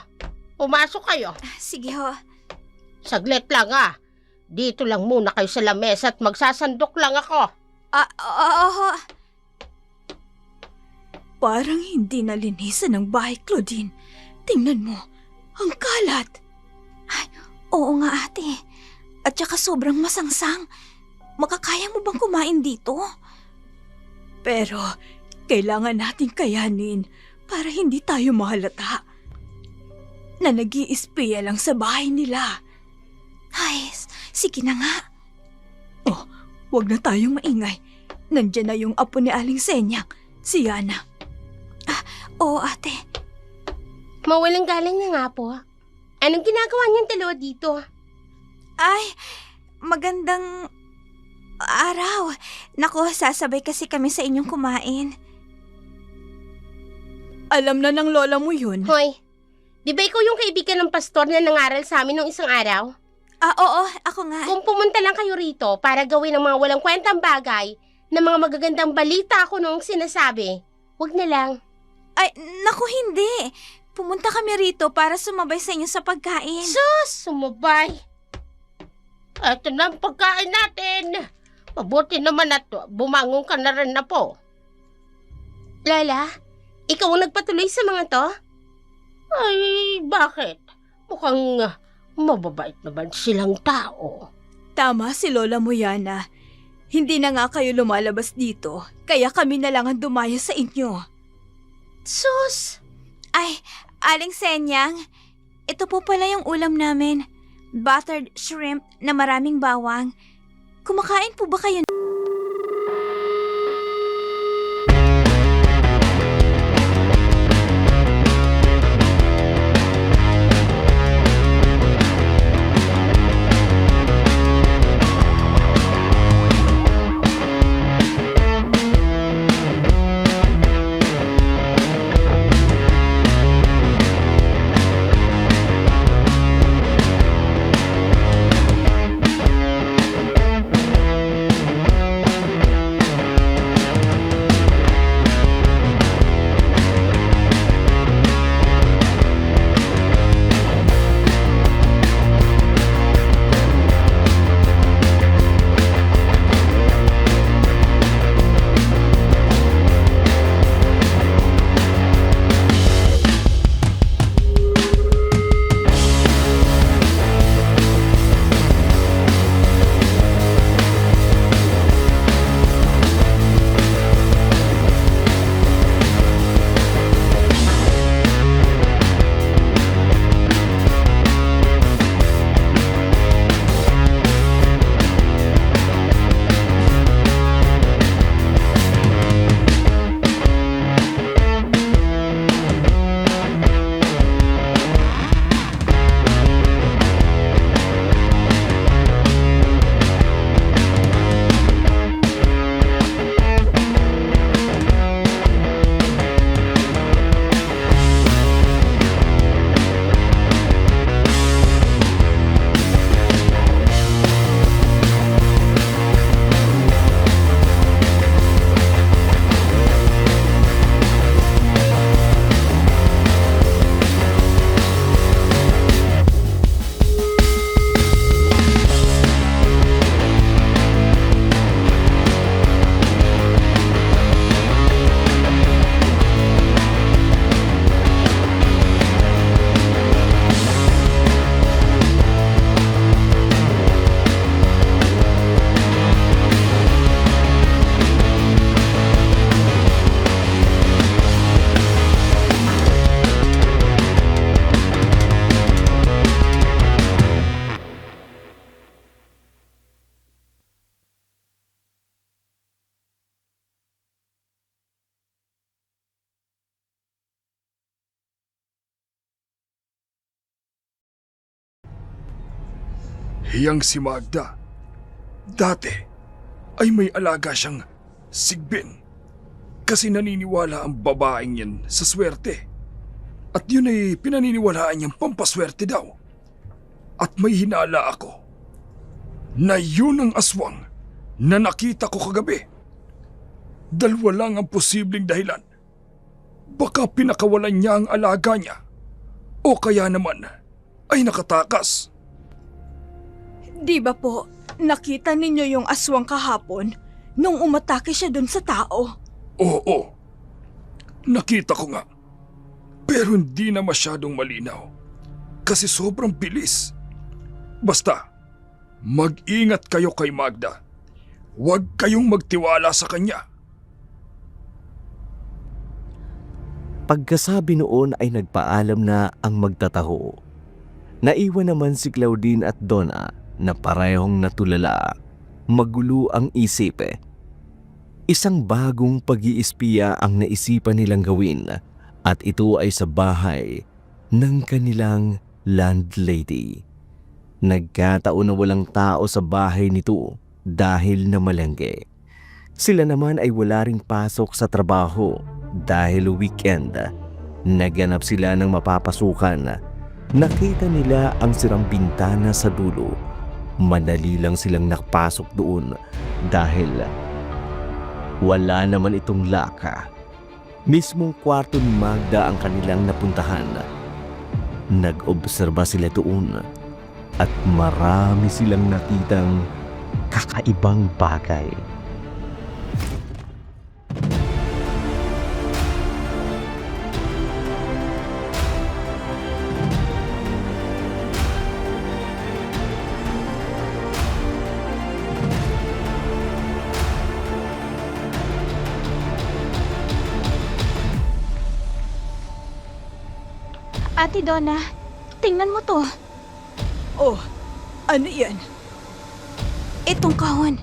Pumasok kayo. Sige ho. Saglit lang Dito lang muna kayo sa lamesa at magsasandok lang ako. Oo ho. Parang hindi nalinisan ng bahay, Claudine. Tingnan mo, ang kalat. Ay, oo nga ate. At saka sobrang masangsang. Makakaya mo bang kumain dito? Pero kailangan nating kayanin para hindi tayo mahalata na nag-iispiya lang sa bahay nila. Ay, sige na nga. Oh, wag na tayong maingay. Nandiyan na yung apo ni Aling Senyang, si Yana. Oo ate. Mawalang galang na nga po. Anong ginagawa niyong dalawa dito? Ay, magandang araw. Naku, sasabay kasi kami sa inyong kumain. Alam na ng lola mo yun. Hoy, di ba ikaw yung kaibigan ng pastor na nangaral sa amin nung isang araw? Oo, ako nga. Kung pumunta lang kayo rito para gawin ang mga walang kwentang bagay na mga magagandang balita ako nung sinasabi, wag na lang. Ay, naku hindi. Pumunta kami rito para sumabay sa inyo sa pagkain. Sus, sumabay. Eto na ang pagkain natin. Mabuti naman at bumangon ka na rin na po. Lola, ikaw ang nagpatuloy sa mga to? Ay, bakit? Mukhang mababait naman silang tao. Tama si Lola mo, Yana. Hindi na nga kayo lumalabas dito, kaya kami na lang ang dumaya sa inyo. Sus! Ay, Aling Senyang, ito po pala yung ulam namin. Buttered shrimp na maraming bawang. Kumakain po ba kayo? Hiyang si Magda. Dati ay may alaga siyang sigbin. Kasi naniniwala ang babaeng yan sa swerte. At yun ay pinaniniwalaan niyang pampaswerte daw. At may hinala ako na yun ang aswang na nakita ko kagabi. Dalawa lang ang posibleng dahilan. Baka pinakawalan niya ang alaga niya. O kaya naman ay nakatakas. Di ba po, nakita ninyo yung aswang kahapon nung umatake siya dun sa tao? Oo, nakita ko nga. Pero hindi na masyadong malinaw. Kasi sobrang bilis. Basta, mag-ingat kayo kay Magda. Huwag kayong magtiwala sa kanya. Pagkasabi noon ay nagpaalam na ang magtataho. Naiwan naman si Claudine at Donna na parehong natulala. Magulo ang isip. Isang bagong pag-iispiya ang naisipan nilang gawin at ito ay sa bahay ng kanilang landlady. Nagkataon na walang tao sa bahay nito dahil namalengke. Sila naman ay wala ring pasok sa trabaho dahil weekend. Naganap sila ng mapapasukan. Nakita nila ang sirang bintana sa dulo. Madali lang silang nakapasok doon dahil wala naman itong laka. Mismong kwarto ni Magda ang kanilang napuntahan. Nag-obserba sila doon at marami silang nakitang kakaibang bagay. Ate Donna, tingnan mo to. Oh, ano yan? Itong kahon.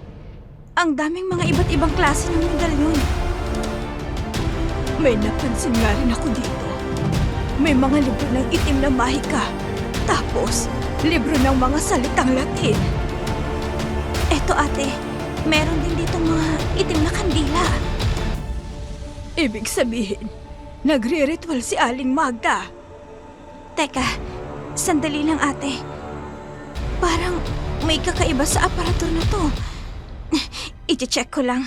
Ang daming mga iba't ibang klase ng medalyon. May napansin nga rin ako dito. May mga libro ng itim na mahika. Tapos, libro ng mga salitang Latin. Eto ate, meron din dito mga itim na kandila. Ibig sabihin, nagre-ritual si Aling Magda. Teka, sandali lang ate. Parang may kakaiba sa aparatur na to. I-check ko lang.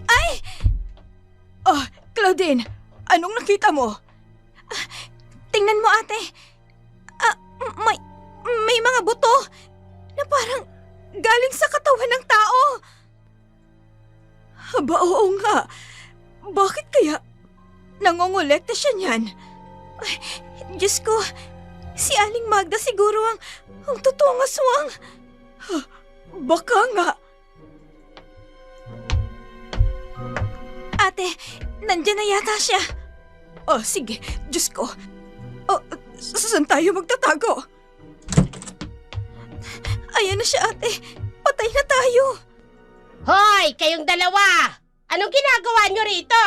Ay! Oh, Claudine, anong nakita mo? Tingnan mo ate. May mga buto na parang galing sa katawan ng tao. Aba, oo nga. Bakit kaya nangongolekta siya niyan? Ay, Diyos ko, si Aling Magda siguro ang totoong aswang. Baka nga. Ate, nandiyan na yata siya. Oh, sige, Diyos ko. Oh, saan tayo magtatago? Ayan na siya, ate. Patay na tayo. Hoy, kayong dalawa! Anong ginagawa nyo rito?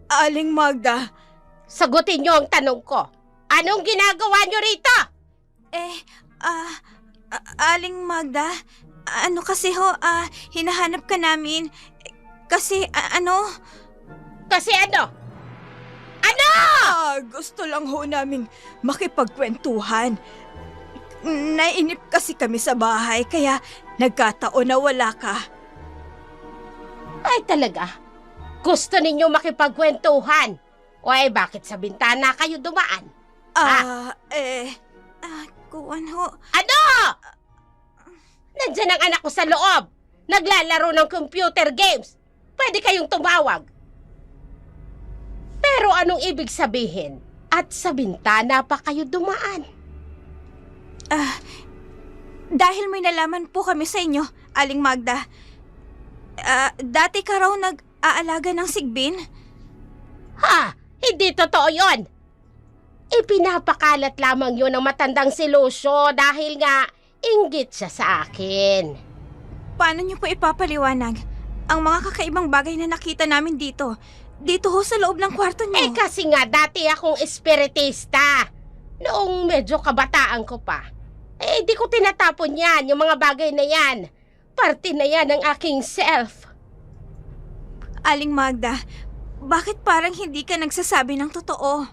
Aling Magda. Sagutin nyo ang tanong ko. Anong ginagawa nyo rito? Aling Magda, ano kasi ho, hinahanap ka namin. Kasi, Kasi ano? Ano? Gusto lang ho namin makipagkwentuhan. Nainip kasi kami sa bahay, kaya nagkataon na wala ka. Ay talaga? Gusto ninyo makipagkwentuhan? O bakit sa bintana kayo dumaan? Kuwan ho. Ano? Nandiyan ang anak ko sa loob. Naglalaro ng computer games. Pwede kayong tumawag. Pero anong ibig sabihin? At sa bintana pa kayo dumaan? Dahil may nalaman po kami sa inyo, Aling Magda. Dati ka raw nag-aalaga ng sigbin? Ha? Hindi totoo yon. Ipinapakalat lamang yon ng matandang si Lucio dahil nga inggit siya sa akin. Paano niyo po ipapaliwanag ang mga kakaibang bagay na nakita namin dito? Dito ho sa loob ng kwarto niyo. Kasi nga, dati akong espiritista. Noong medyo kabataan ko pa. Di ko tinatapon yan, yung mga bagay na yan. Parte na yan ng aking self. Aling Magda, bakit parang hindi ka nagsasabi ng totoo?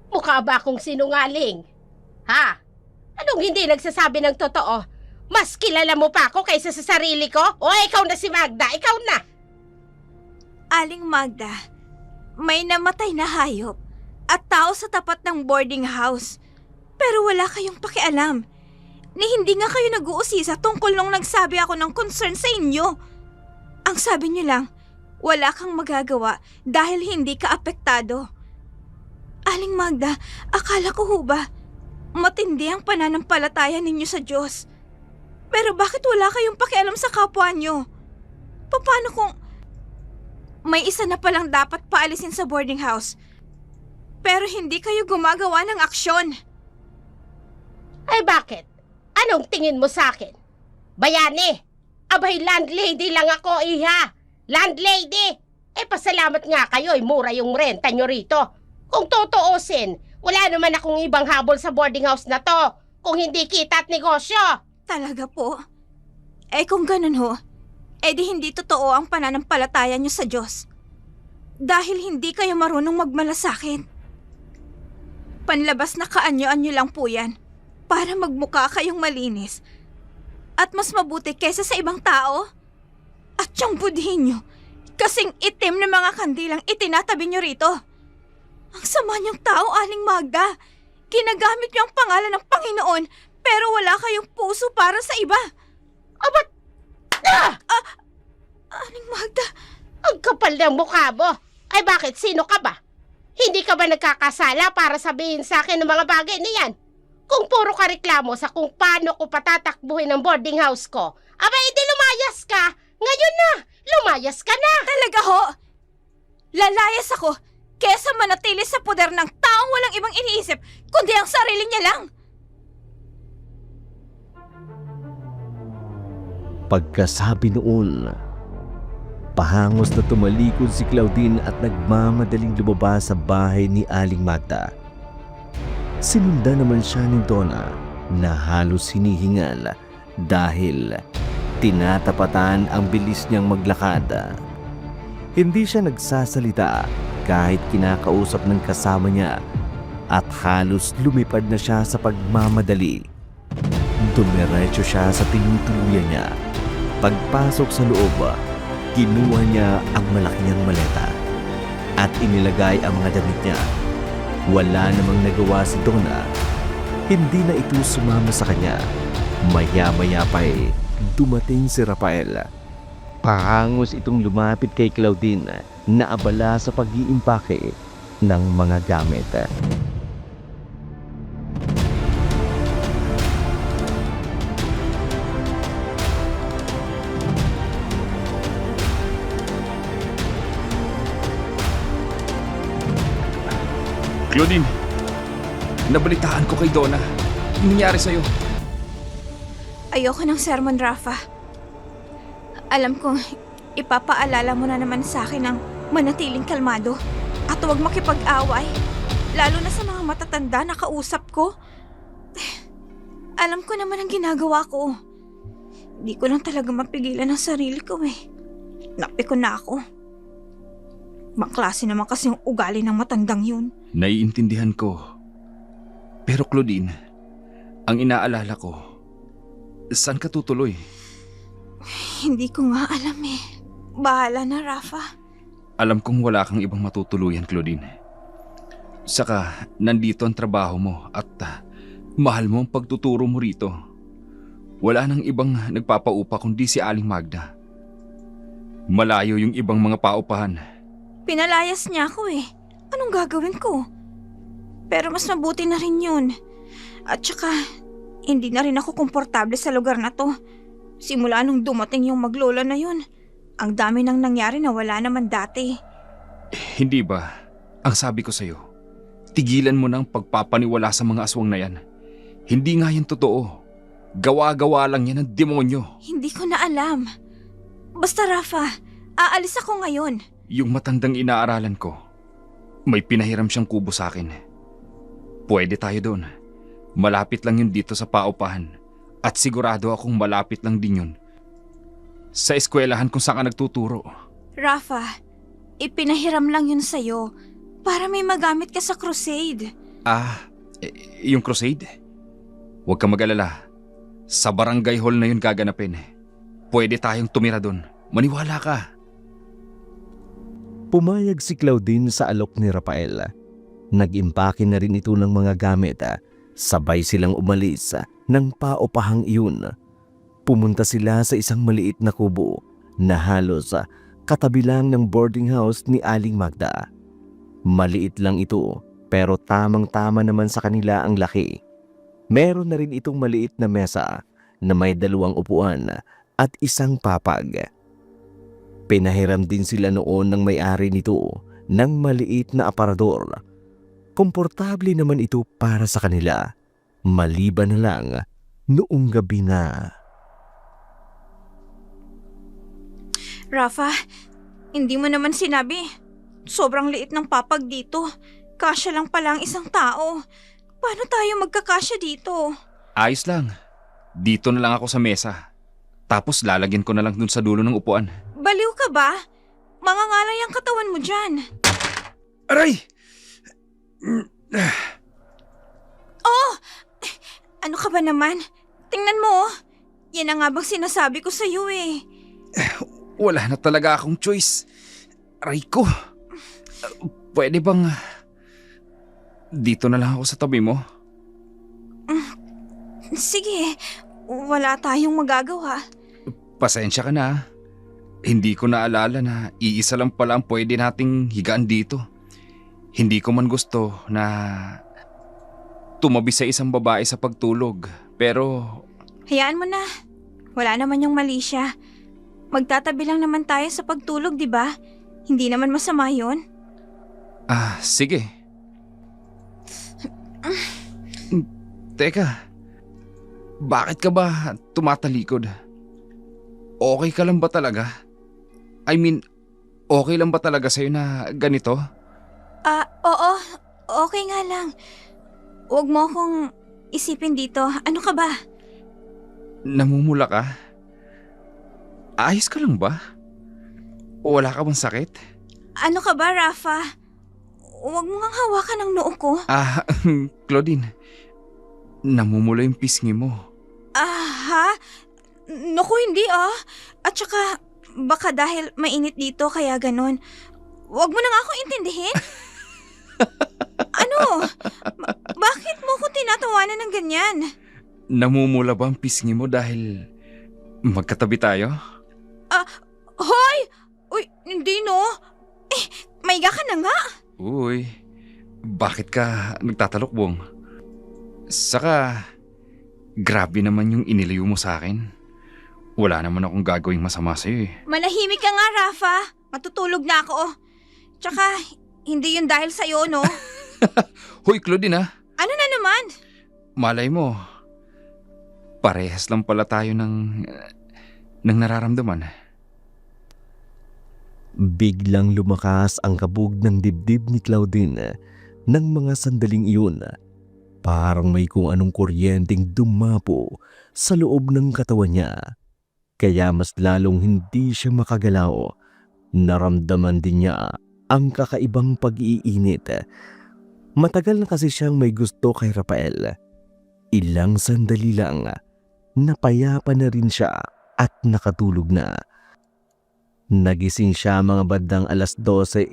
Mukha ba akong sinungaling? Ha? Anong hindi nagsasabi ng totoo? Mas kilala mo pa ako kaysa sa sarili ko? O ikaw na si Magda, ikaw na! Aling Magda, may namatay na hayop at tao sa tapat ng boarding house. Pero wala kayong pakialam. Ni hindi nga kayo nag-uusisa tungkol nung nagsabi ako ng concern sa inyo. Ang sabi niyo lang, wala kang magagawa dahil hindi ka apektado. Aling Magda, akala ko ho ba, matindi ang pananampalataya ninyo sa Diyos. Pero bakit wala kayong pakialam sa kapwa niyo? Paano kung may isa na palang dapat paalisin sa boarding house, pero hindi kayo gumagawa ng aksyon? Ay bakit? Anong tingin mo sa akin? Bayani! Abay, landlady lang ako, iha! Landlady! Pasalamat nga kayo, mura yung renta nyo rito. Kung tutuusin, wala naman akong ibang habol sa boarding house na to, kung hindi kita at negosyo. Talaga po? Kung ganun ho, di hindi totoo ang pananampalataya niyo sa Diyos. Dahil hindi kayo marunong magmalasakit. Panlabas na kaanyo-anyo lang po yan para magmukha kayong malinis at mas mabuti kaysa sa ibang tao. At yung budhin niyo, kasing itim na mga kandilang itinatabi niyo rito. Ang sama niyong tao, Aling Magda. Ginagamit niyo ang pangalan ng Panginoon pero wala kayong puso para sa iba. Aling Magda, Ang kapal ng mukha mo. Ay bakit? Sino ka ba? Hindi ka ba nagkakasala para sabihin sa akin ng mga bagay na yan? Kung puro ka reklamo sa kung paano ko patatakbuhin ang boarding house ko, edi lumayas ka. Ngayon na, lumayas ka na. talaga ho? Lalayas ako kesa manatili sa poder ng taong walang ibang iniisip kundi ang sarili niya lang. Pagkasabi noon, pahangos na tumalikod si Claudine at nagmamadaling lumabas sa bahay ni Aling Magda. Sinundan naman siya ni Donna na halos hinihingal dahil tinatapatan ang bilis niyang maglakad. Hindi siya nagsasalita kahit kinakausap ng kasama niya at halos lumipad na siya sa pagmamadali. Dumiretso siya sa tinutuluyan niya. Pagpasok sa loob, kinuha niya ang malaki niyang maleta at inilagay ang mga damit niya. Wala namang nagawa si Donna. Hindi na ito sumama sa kanya. Maya-maya pa'y dumating si Rafael. Pahangos itong lumapit kay Claudine na abala sa pag-iimpake ng mga gamit. Claudine, nabalitaan ko kay Donna. Anong nangyari sa'yo? Ayoko ng sermon, Rafa. Alam kong ipapaalala mo na naman sa akin ang manatiling kalmado at huwag makipag-away, lalo na sa mga matatanda na kausap ko. Alam ko naman ang ginagawa ko. Hindi ko lang talaga mapigilan ang sarili ko Napikon na ako. Ibang klase naman kasi yung ugali ng matandang yun. Naiintindihan ko. Pero Claudine, ang inaalala ko, saan ka tutuloy? Hindi ko nga alam Bahala na, Rafa. Alam kong wala kang ibang matutuluyan, Claudine. Saka, nandito ang trabaho mo at mahal mo ang pagtuturo mo rito. Wala nang ibang nagpapaupa kundi si Aling Magda. Malayo yung ibang mga paupahan. Pinalayas niya ako Anong gagawin ko? Pero mas mabuti na rin yun. At saka, hindi na rin ako komportable sa lugar na to. Simula nung dumating yung maglola na yun, ang dami nang nangyari na wala naman dati. Hindi ba? Ang sabi ko sa'yo, tigilan mo nang pagpapaniwala sa mga aswang na yan. Hindi nga yan totoo. Gawa-gawa lang yan ng demonyo. Hindi ko na alam. Basta Rafa, aalis ako ngayon. Yung matandang inaaralan ko, may pinahiram siyang kubo sa akin. Pwede tayo doon. Malapit lang yun dito sa paupahan. At sigurado akong malapit lang din yun sa eskwelahan kung saan ka nagtuturo. Rafa, ipinahiram lang yun sa'yo para may magamit ka sa crusade. Yung crusade? Huwag ka mag-alala. Sa barangay hall na yun gaganapin. Pwede tayong tumira doon. Maniwala ka. Pumayag si Claudine sa alok ni Rafael. Nag-impake na rin ito ng mga gamit. Sabay silang umalis ng paupahang iyon. Pumunta sila sa isang maliit na kubo na halos katabi lang ng boarding house ni Aling Magda. Maliit lang ito pero tamang-tama naman sa kanila ang laki. Meron na rin itong maliit na mesa na may 2 upuan at isang papag. Pinahiram din sila noon ng may-ari nito ng maliit na aparador. Komportable naman ito para sa kanila, maliban na lang noong gabi na. Rafa, hindi mo naman sinabi. Sobrang liit ng papag dito. Kasya lang pala ang isang tao. Paano tayo magkakasya dito? Ayos lang. Dito na lang ako sa mesa. Tapos lalagyan ko na lang dun sa dulo ng upuan. Baliw ka ba? Mangangalay ang katawan mo dyan. Aray! Oh! Ano ka ba naman? Tingnan mo. Yan ang nga bang sinasabi ko sa'yo eh. Wala na talaga akong choice. Aray ko. Pwede bang dito na lang ako sa tabi mo? Sige, wala tayong magagawa. Pasensya ka na. Hindi ko naalala na iisa lang pala ang pwede nating higaan dito. Hindi ko man gusto na tumabi sa isang babae sa pagtulog. Pero Hayaan mo na. Wala naman yung mali siya. Magtatabi lang naman tayo sa pagtulog, di ba? Hindi naman masama yun. Sige. Teka, bakit ka ba tumatalikod? Okay ka lang ba talaga? I mean, okay lang ba talaga sa'yo na ganito? Oo. Okay nga lang. Huwag mo akong isipin dito. Ano ka ba? Namumula ka? Ayos ka lang ba? Wala ka bang sakit? Ano ka ba, Rafa? Huwag mo ngang hawakan ang noo ko. Claudine, namumula yung pisngi mo. Ha? Naku, hindi At saka, baka dahil mainit dito kaya ganun. Huwag mo na nga akong intindihin. Ano? Bakit mo ko tinatawanan ng ganyan? Namumula ba ang pisngi mo dahil magkatabi tayo? Hoy! Uy, hindi no. Maiga ka na nga. Uy, bakit ka nagtatalokbong? Saka, grabe naman yung iniliw mo sa akin. Wala naman akong gagawing masama sa'yo eh. Manahimik ka nga, Rafa. Matutulog na ako. Tsaka, hindi yun dahil sa'yo, no? Hoy, Claudine Ano na naman? malay mo, parehas lang pala tayo ng nararamdaman. Biglang lumakas ang kabog ng dibdib ni Claudine ng mga sandaling iyon. Parang may kung anong kuryenteng dumapo sa loob ng katawan niya. Kaya mas lalong hindi siya makagalaw. Naramdaman din niya ang kakaibang pag-iinit. Matagal na kasi siyang may gusto kay Rafael. Ilang sandali lang, napayapa na rin siya at nakatulog na. Nagising siya mga bandang 12:30.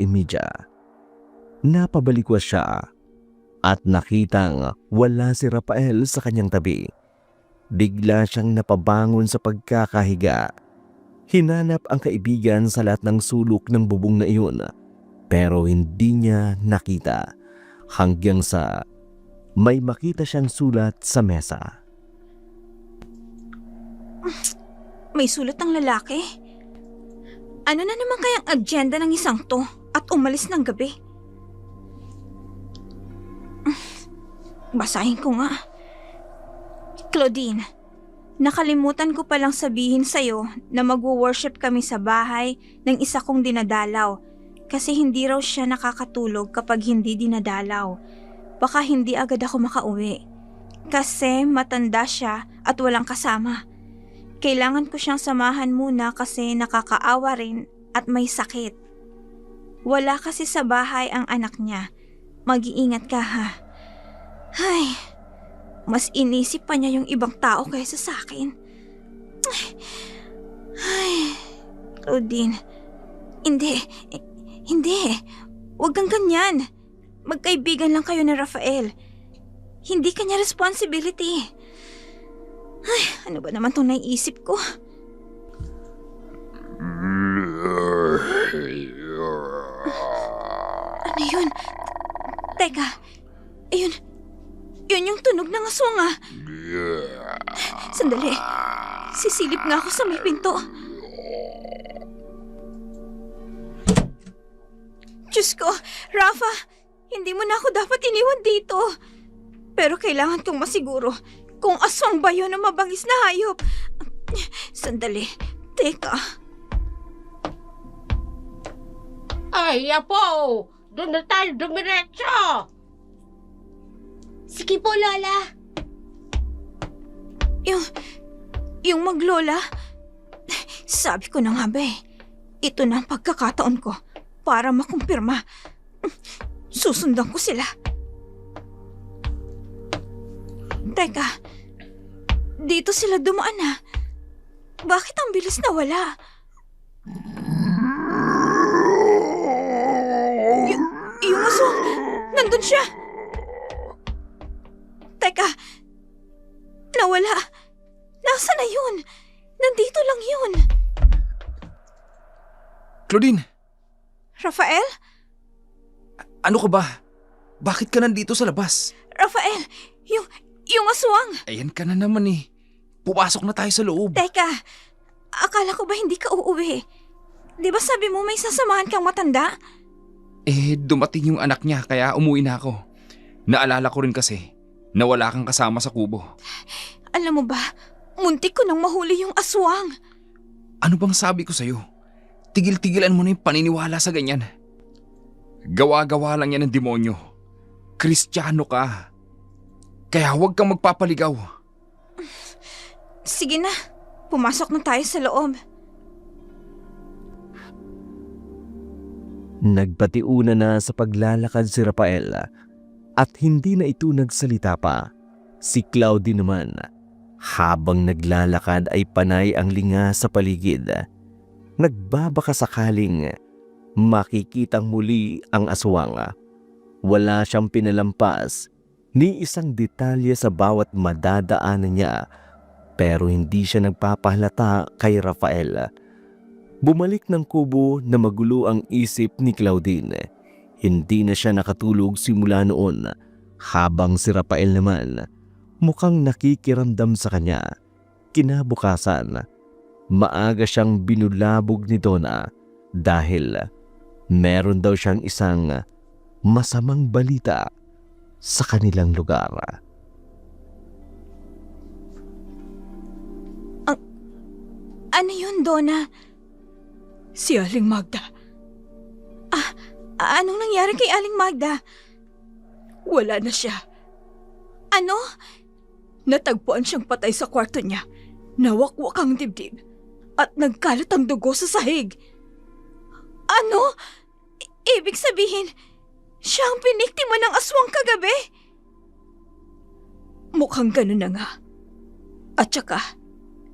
Napabalikwas siya at nakitang wala si Rafael sa kanyang tabi. Bigla siyang napabangon sa pagkakahiga. Hinanap ang kaibigan sa lahat ng sulok ng bubong na iyon pero hindi niya nakita hanggang sa may makita siyang sulat sa mesa. May sulat ang lalaki. Ano na naman kayang agenda ng isang to at umalis ng gabi? Basahin ko nga. Claudine, nakalimutan ko palang sabihin sa'yo na magwo-worship kami sa bahay ng isa kong dinadalaw. kasi hindi raw siya nakakatulog kapag hindi dinadalaw. Baka hindi agad ako makauwi. Kasi matanda siya at walang kasama. Kailangan ko siyang samahan muna kasi nakakaawa rin at may sakit. Wala kasi sa bahay ang anak niya. Mag-iingat ka ha. Ay, mas inisip pa niya yung ibang tao kaysa sa akin. Ay, Claudine. Hindi. Huwag kang ganyan. Magkaibigan lang kayo ni Rafael. Hindi kanya responsibility. Ay, ano ba naman itong naiisip ko? Ano yun? Teka, yun yung tunog ng aswang ah. Sandali, sisilip nga ako sa may pinto. Diyos ko, Rafa, hindi mo na ako dapat iniwan dito. Pero kailangan kong masiguro kung aswang ba yun na mabangis na hayop. Sandali, teka. Ay, Apo! Doon na tayo dumiretso! Sige po, Lola. Yung maglola, sabi ko na nga ba ito na ang pagkakataon ko para makumpirma. Susundan ko sila. Teka, dito sila dumaan ha. Bakit ang bilis na wala? Yung aswang, nandun siya. Teka, nawala. Nasaan na yun? Nandito lang yun. Claudine, Rafael? ano ka ba? Bakit ka nandito sa labas? Rafael, yung aswang. Ayan ka na naman eh. Pumasok na tayo sa loob. Teka, akala ko ba hindi ka uuwi? Di ba sabi mo may sasamahan kang matanda? Dumating yung anak niya kaya umuwi na ako. Naalala ko rin kasi na wala kang kasama sa kubo. Alam mo ba, muntik ko nang mahuli yung aswang. Ano bang sabi ko sa'yo? Tigil-tigilan mo na yung paniniwala sa ganyan. Gawa-gawa lang yan ng demonyo. Kristiyano ka. Kaya huwag kang magpapaligaw. Sige na, pumasok na tayo sa loob. Nagpatiuna na sa paglalakad si Rafael at hindi na ito nagsalita pa. Si Claudine naman, habang naglalakad ay panay ang linga sa paligid. Nagbabaka sakaling makikitang muli ang aswang. Wala siyang pinalampas ni isang detalye sa bawat madadaanan niya, pero hindi siya nagpapahalata kay Rafael. Bumalik ng kubo na magulo ang isip ni Claudine. Hindi na siya nakatulog simula noon, habang si Rafael naman mukhang nakikiramdam sa kanya. Kinabukasan, maaga siyang binulabog ni Donna dahil meron daw siyang isang masamang balita sa kanilang lugar. Ano yun, Donna? Si Aling Magda. Anong nangyari kay Aling Magda? Wala na siya. Ano? Natagpuan siyang patay sa kwarto niya. Nawakwak ang dibdib at nagkalat ang dugo sa sahig. Ano? Ibig sabihin, siya ang piniktima ng aswang kagabi? Mukhang ganun na nga. At saka,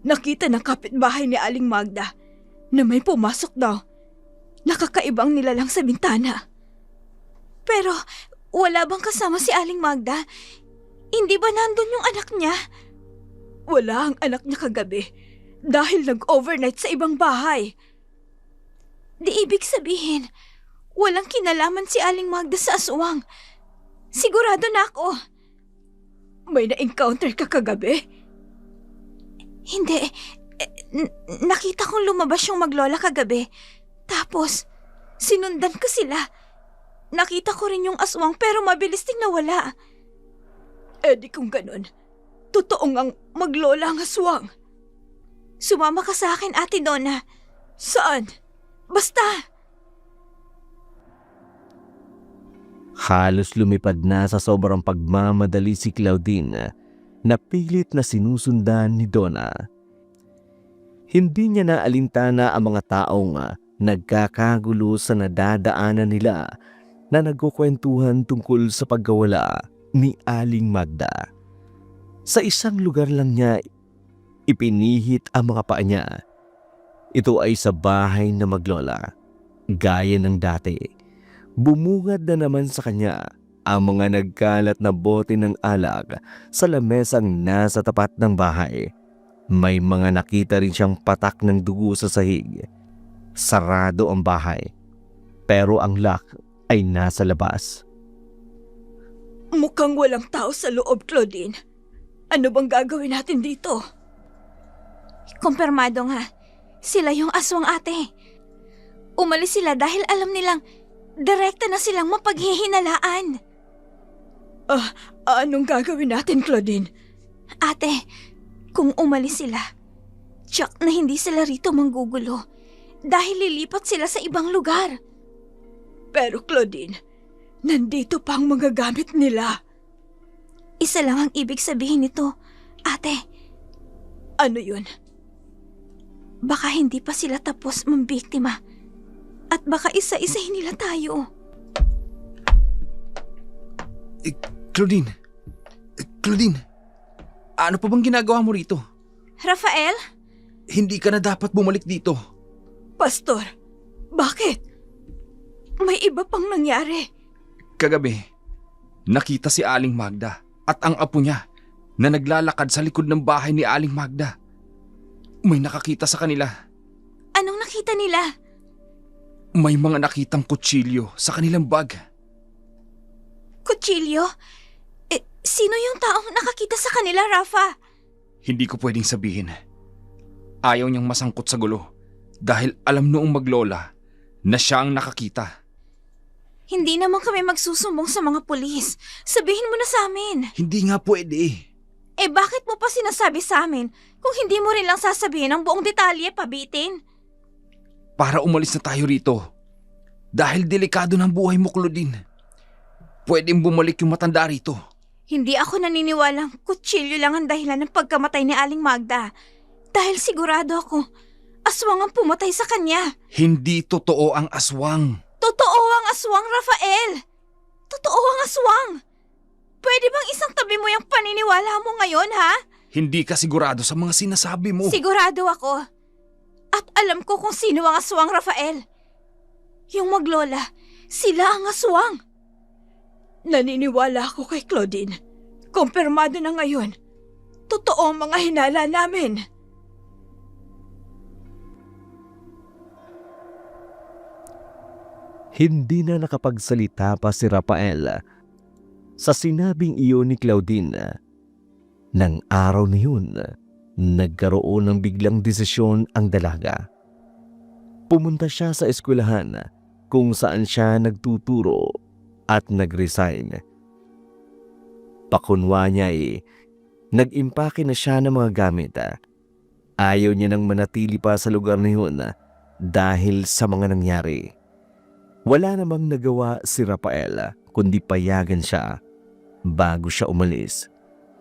nakita ng kapitbahay ni Aling Magda na may pumasok daw. Nakakaibang nilalang sa bintana. Pero wala bang kasama si Aling Magda? Hindi ba nandun yung anak niya? Wala ang anak niya kagabi dahil nag-overnight sa ibang bahay. Di ibig sabihin, walang kinalaman si Aling Magda sa aswang. Sigurado na ako. May na-encounter ka kagabi? Hindi. Nakita kong lumabas yung maglola kagabi. Tapos, sinundan ko sila. Nakita ko rin yung aswang pero mabilis ding nawala. Di kung ganun, totoong ang maglola ang aswang. Sumama ka sa akin, Ate Donna. Saan? Basta. Halos lumipad na sa sobrang pagmamadali si Claudine na pilit na sinusundan ni Donna. Hindi niya naalintana ang mga taong nagkakagulo sa nadadaanan nila na nagkukwentuhan tungkol sa pagkawala ni Aling Magda. Sa isang lugar lang niya ipinihit ang mga paa niya. Ito ay sa bahay na maglola. Gaya ng dati, bumungad na naman sa kanya ang mga nagkalat na bote ng alak sa lamesang nasa tapat ng bahay. May mga nakita rin siyang patak ng dugo sa sahig. Sarado ang bahay, pero ang lock ay nasa labas. Mukhang walang tao sa loob, Claudine. Ano bang gagawin natin dito? Kumpirmado nga. Sila yung aswang, ate. Umalis sila dahil alam nilang direkta na silang mapaghihinalaan. Anong gagawin natin, Claudine? Ate, kung umalis sila, tsak na hindi sila rito manggugulo dahil lilipat sila sa ibang lugar. Pero Claudine, nandito pa ang mga gamit nila. Isa lang ang ibig sabihin nito, ate. Ano yun? Baka hindi pa sila tapos mambiktima at baka isa-isahin nila tayo. Claudine, ano pa bang ginagawa mo rito? Rafael? Hindi ka na dapat bumalik dito. Pastor, bakit? May iba pang nangyari. Kagabi, nakita si Aling Magda at ang apo niya na naglalakad sa likod ng bahay ni Aling Magda. May nakakita sa kanila. Anong nakita nila? May mga nakitang kutsilyo sa kanilang bag. Kutsilyo? Sino yung taong nakakita sa kanila, Rafa? Hindi ko pwedeng sabihin. Ayaw niyang masangkot sa gulo dahil alam noong maglola na siya ang nakakita. Hindi naman kami magsusumbong sa mga pulis. Sabihin mo na sa amin. Hindi nga pwede. Bakit mo pa sinasabi sa amin kung hindi mo rin lang sasabihin ang buong detalye, pabitin? Para umalis na tayo rito. Dahil delikado ng buhay mo, Claudine. Pwedeng bumalik yung matanda rito. Hindi ako naniniwalang kutsilyo lang ang dahilan ng pagkamatay ni Aling Magda. Dahil sigurado ako, aswang ang pumatay sa kanya. Hindi totoo ang aswang. Totoo ang aswang, Rafael! Totoo ang aswang! Pwede bang isang tabi mo yung paniniwala mo ngayon, ha? Hindi ka sigurado sa mga sinasabi mo. Sigurado ako. At alam ko kung sino ang aswang, Rafael. Yung maglola, sila ang aswang. Naniniwala ako kay Claudine. Kumpirmado na ngayon. Totoo ang mga hinala namin. Hindi na nakapagsalita pa si Rafael sa sinabing iyon ni Claudine. Nang araw na yun, nagkaroon ng biglang desisyon ang dalaga. Pumunta siya sa eskwelahan kung saan siya nagtuturo at nag-resign. Pakunwa niya nag-impake na siya ng mga gamit. Ayaw niya nang manatili pa sa lugar na yun dahil sa mga nangyari. Wala namang nagawa si Rafael kundi payagan siya. Bago siya umalis,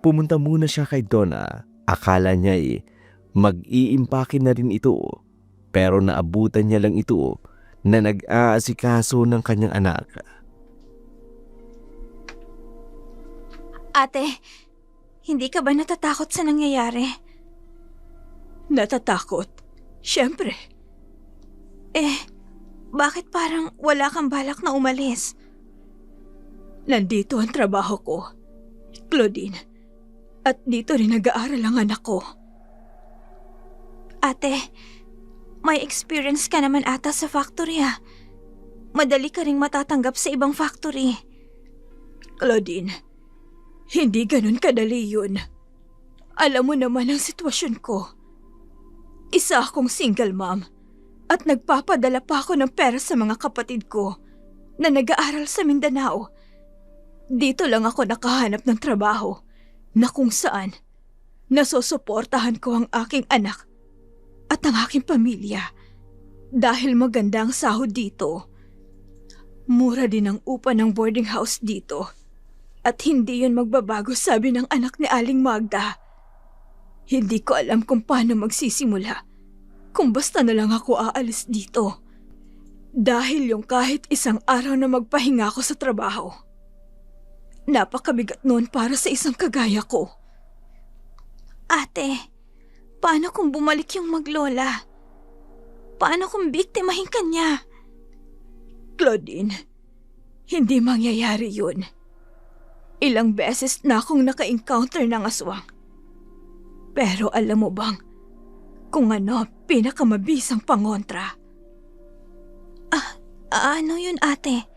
pumunta muna siya kay Donna. Akala niya mag-iimpake na rin ito, pero naabutan niya lang ito na nag-aasikaso ng kanyang anak. Ate, hindi ka ba natatakot sa nangyayari? Natatakot? Siyempre. Bakit parang wala kang balak na umalis? Nandito ang trabaho ko, Claudine. At dito rin nag-aaral ang anak ko. Ate, may experience ka naman ata sa factory, ha? Madali ka ring matatanggap sa ibang factory. Claudine, hindi ganun kadali yun. Alam mo naman ang sitwasyon ko. Isa akong single mom at nagpapadala pa ako ng pera sa mga kapatid ko na nag-aaral sa Mindanao. Dito lang ako nakahanap ng trabaho na kung saan nasusuportahan ko ang aking anak at ang aking pamilya dahil maganda ang sahod dito. Mura din ang upa ng boarding house dito. At hindi yun magbabago, sabi ng anak ni Aling Magda. Hindi ko alam kung paano magsisimula. Kung basta na lang ako aalis dito. Dahil yung kahit isang araw na magpahinga ako sa trabaho. Napakabigat noon para sa isang kagaya ko. Ate, paano kung bumalik yung maglola? Paano kung biktimahin ka niya? Claudine, hindi mangyayari yun. Ilang beses na akong naka-encounter ng aswang. Pero alam mo bang kung ano pinakamabisang pangontra? Ano yun, ate?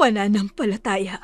Pananampalataya.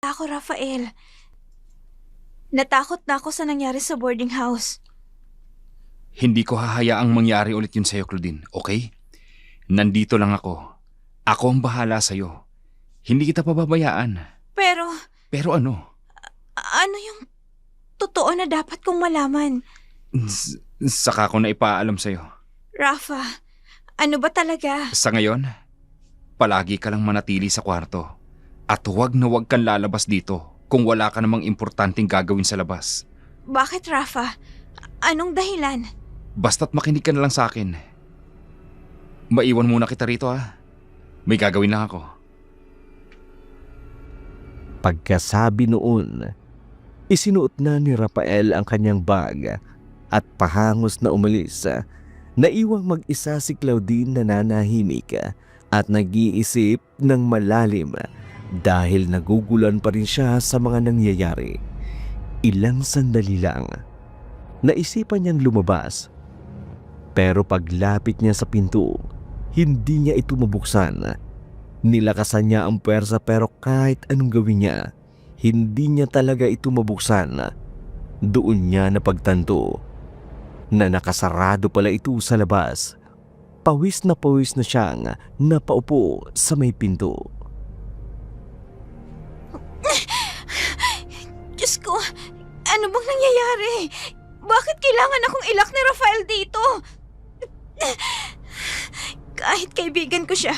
Ako, Rafael. Natakot na ako sa nangyari sa boarding house. Hindi ko hahayaang mangyari ulit yun sa'yo, Claudine, okay? Nandito lang ako. Ako ang bahala sa'yo. Hindi kita pababayaan. Pero, Pero ano? ano yung totoo na dapat kong malaman? Saka ko na ipaalam sa'yo. Rafa, ano ba talaga? Sa ngayon, palagi ka lang manatili sa kwarto. At huwag na huwag kang lalabas dito kung wala ka namang importanteng gagawin sa labas. Bakit, Rafa? Anong dahilan? Basta't makinig ka na lang sa akin. Maiwan muna kita rito ha. May gagawin lang ako. Pagkasabi noon, isinuot na ni Rafael ang kanyang bag at pahangos na umalis. Naiwang mag-isa si Claudine na nanahimik at nag-iisip ng malalim dahil nagugulan pa rin siya sa mga nangyayari. Ilang sandali lang, naisipan niyang lumabas. Pero paglapit niya sa pinto, hindi niya ito mabuksan. Nilakasan niya ang puwersa pero kahit anong gawin niya, hindi niya talaga ito mabuksan. Doon niya napagtanto na nakasarado pala ito sa labas. Pawis na siyang napaupo sa may pinto. Ano bang nangyayari? Bakit kailangan akong ilak ni Rafael dito? Kahit kaibigan ko siya,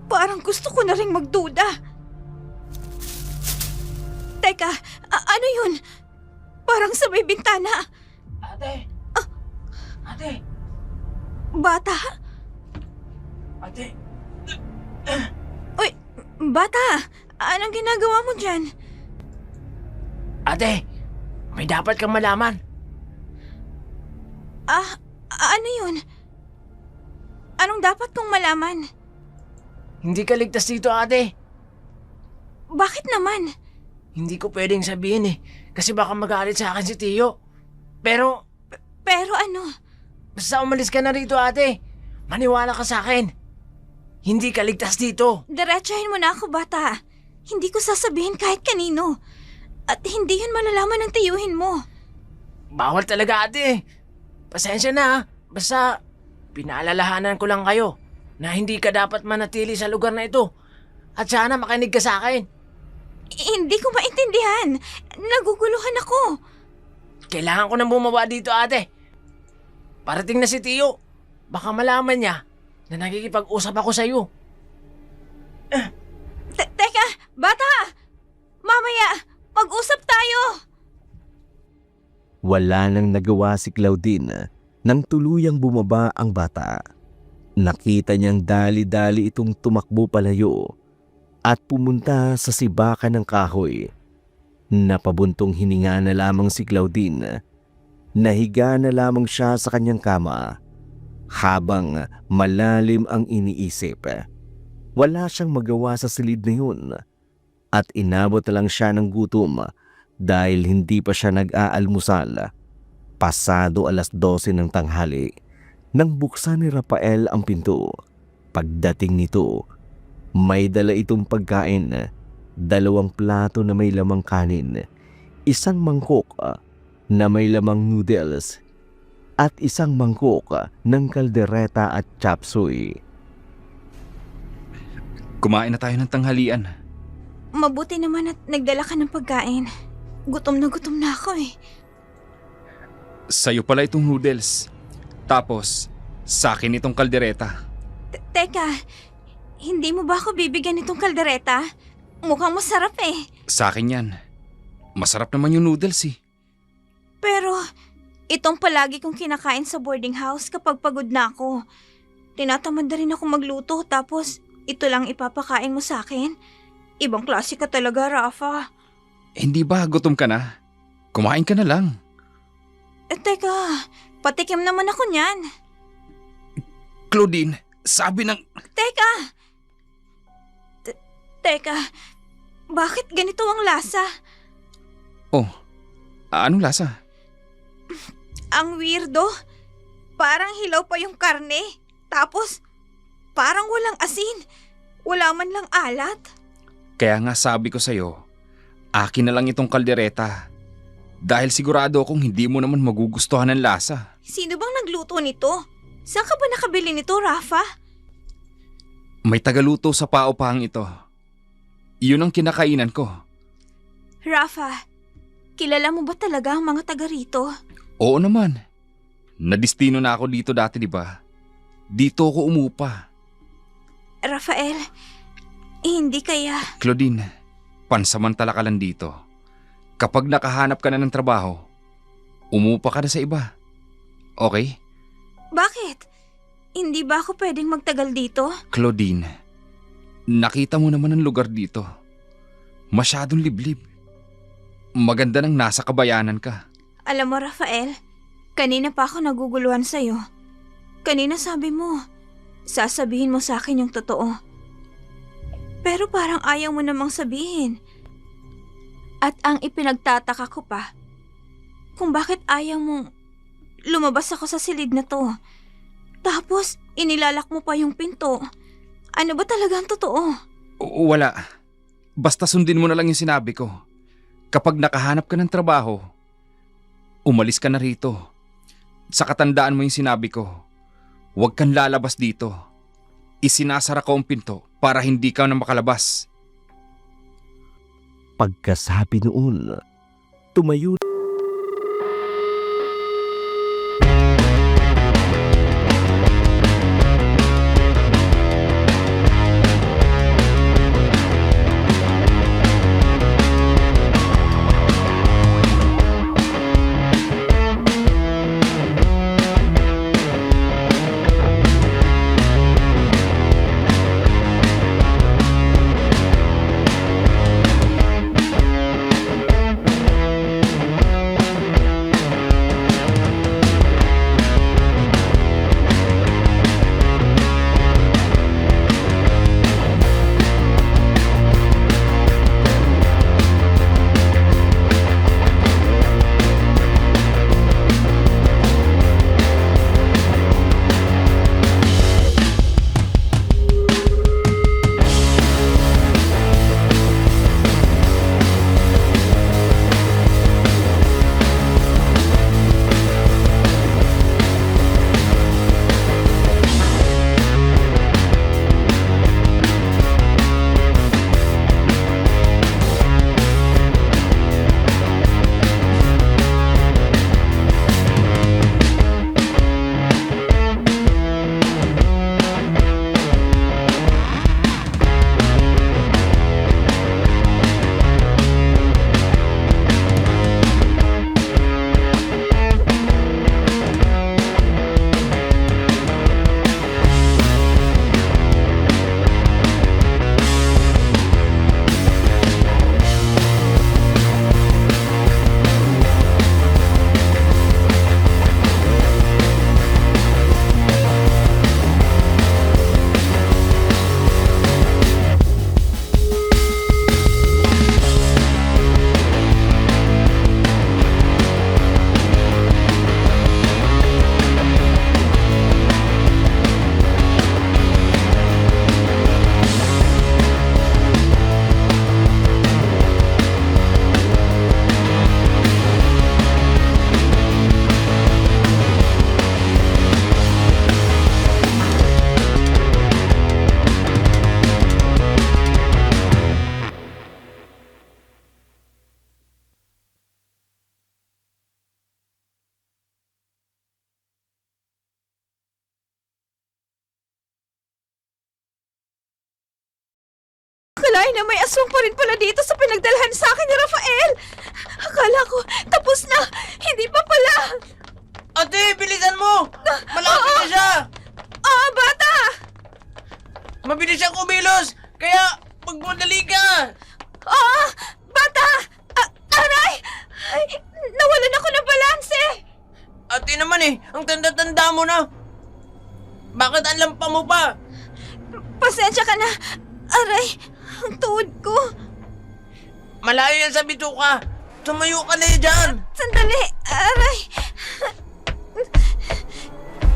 parang gusto ko na rin magduda. Teka, ano yun? Parang sa may bintana. Ate! Ate! Bata? Ate! Uy, bata! Anong ginagawa mo dyan? Ate! May dapat kang malaman. Ano yun? Anong dapat kong malaman? Hindi ka ligtas dito, ate. Bakit naman? Hindi ko pwedeng sabihin eh. Kasi baka magalit sa akin si Tio. Pero, Pero ano? basta umalis ka na rito, ate. Maniwala ka sa akin. Hindi ka ligtas dito. Diretsahin mo na ako, bata. Hindi ko sasabihin kahit kanino. At hindi yun malalaman ng tiyuhin mo. Bawal talaga, ate. Pasensya na, ha. Basta, pinaalalahanan ko lang kayo na hindi ka dapat manatili sa lugar na ito. At sana makinig ka sa akin. Hindi ko maintindihan. Naguguluhan ako. Kailangan ko nang bumaba dito, ate. Parating na si Tio. Baka malaman niya na nakikipag-usap ako sa iyo. Teka, bata! Mamaya, mag-usap tayo! Wala nang nagawa si Claudine nang tuluyang bumaba ang bata. Nakita niyang dali-dali itong tumakbo palayo at pumunta sa sibakan ng kahoy. Napabuntong hininga na lamang si Claudine. Nahiga na lamang siya sa kanyang kama habang malalim ang iniisip. Wala siyang magawa sa silid na yun at inabot na lang siya ng gutom dahil hindi pa siya nag-aalmusal. Pasado 12:00 ng tanghali nang buksan ni Rafael ang pinto. Pagdating nito, may dala itong pagkain, 2 plato na may lamang kanin, 1 mangkok na may lamang noodles, at 1 mangkok ng kaldereta at chop suey. Kumain na tayo ng tanghalian. Mabuti naman at nagdala ka ng pagkain. Gutom na ako eh. Sa'yo pala itong noodles. Tapos, sa akin itong kaldereta. Teka, hindi mo ba ako bibigyan nitong kaldereta? Mukhang masarap eh. Sa akin yan. Masarap naman yung noodles eh. Pero, itong palagi kong kinakain sa boarding house kapag pagod na ako. Tinatamad na rin ako magluto tapos ito lang ipapakain mo sa akin? Ibang klase ka talaga, Rafa. Hindi ba gutom ka na? Kumain ka na lang. Teka, patikim naman ako niyan. Claudine, sabi ng... Teka! Teka, bakit ganito ang lasa? Oh, anong lasa? Ang weirdo. Parang hilaw pa yung karne. Tapos, parang walang asin. Wala man lang alat. Kaya nga sabi ko sa'yo, akin na lang itong kaldereta. Dahil sigurado akong hindi mo naman magugustuhan ng lasa. Sino bang nagluto nito? Saan ka ba nakabili nito, Rafa? May tagaluto sa paupahang ito. Iyon ang kinakainan ko. Rafa, kilala mo ba talaga ang mga taga rito? Oo naman. Nadistino na ako dito dati, di ba? Dito ako umupa. Rafael, hindi kaya... Claudine, pansamantala ka lang dito. Kapag nakahanap ka na ng trabaho, umupa ka na sa iba. Okay? Bakit? Hindi ba ako pwedeng magtagal dito? Claudine, nakita mo naman ang lugar dito. Masyadong liblib. Maganda nang nasa kabayanan ka. Alam mo, Rafael, kanina pa ako naguguluhan sa'yo. Kanina sabi mo, sasabihin mo sa akin yung totoo. Pero parang ayaw mo namang sabihin. At ang ipinagtataka ko pa, kung bakit ayaw mong lumabas ako sa silid na to. Tapos, inilalak mo pa yung pinto. Ano ba talaga ang totoo? Wala. Basta sundin mo na lang yung sinabi ko. Kapag nakahanap ka ng trabaho, umalis ka na rito. Sa katandaan mo yung sinabi ko, huwag kang lalabas dito. Isinasara ko ang pinto para hindi ka na makalabas. Pagkasabi noon, tumayo Aray na may aswang pa rin pala dito sa pinagdalhan sa akin ni Rafael. Akala ko tapos na. Hindi pa pala. Ate, bilisan mo! Malapit na siya! Bata! Mabilis siyang kumilos! Kaya, magmadali ka! Bata! Aray! Ay, nawalan ako ng balanse. Ate naman ang tanda-tanda mo na! Bakit ang lampa mo pa? Pasensya ka na. Aray, ang tuhod ko. Malayo yan sa bituka! Tumayo ka na dyan! Sandali. Aray.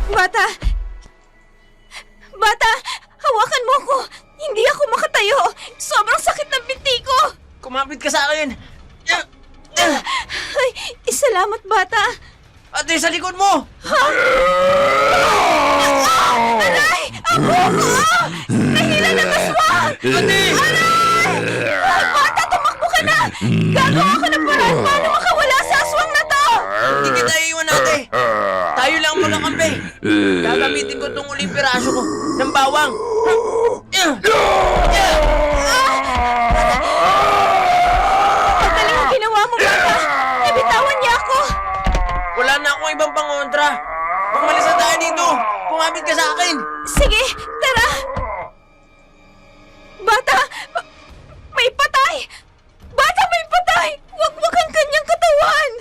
Bata! Bata! Hawakan mo ako! Hindi ako makatayo! Sobrang sakit ng binti ko! Kumapit ka sa akin! Ay, salamat, bata! Ate, sa likod mo! Aray! Ang buko! Nahila ng aswang! Ate! Bata, tumakbo ka na! Gagawa ko ng paraan paano makawala sa aswang na to! Hindi kita iiwan, ate! Tayo lang magkakampi! Gagamitin ko tong uling piraso ko ng bawang! Magaling ang ginawa mo, bata! Nabitawan niya ako! Wala na akong ibang pangontra! Umalis na tayo dito! Kumapit ka sa akin! Sige, tara! Bata! May patay! Bata, may patay! Wag ang kanyang katawan!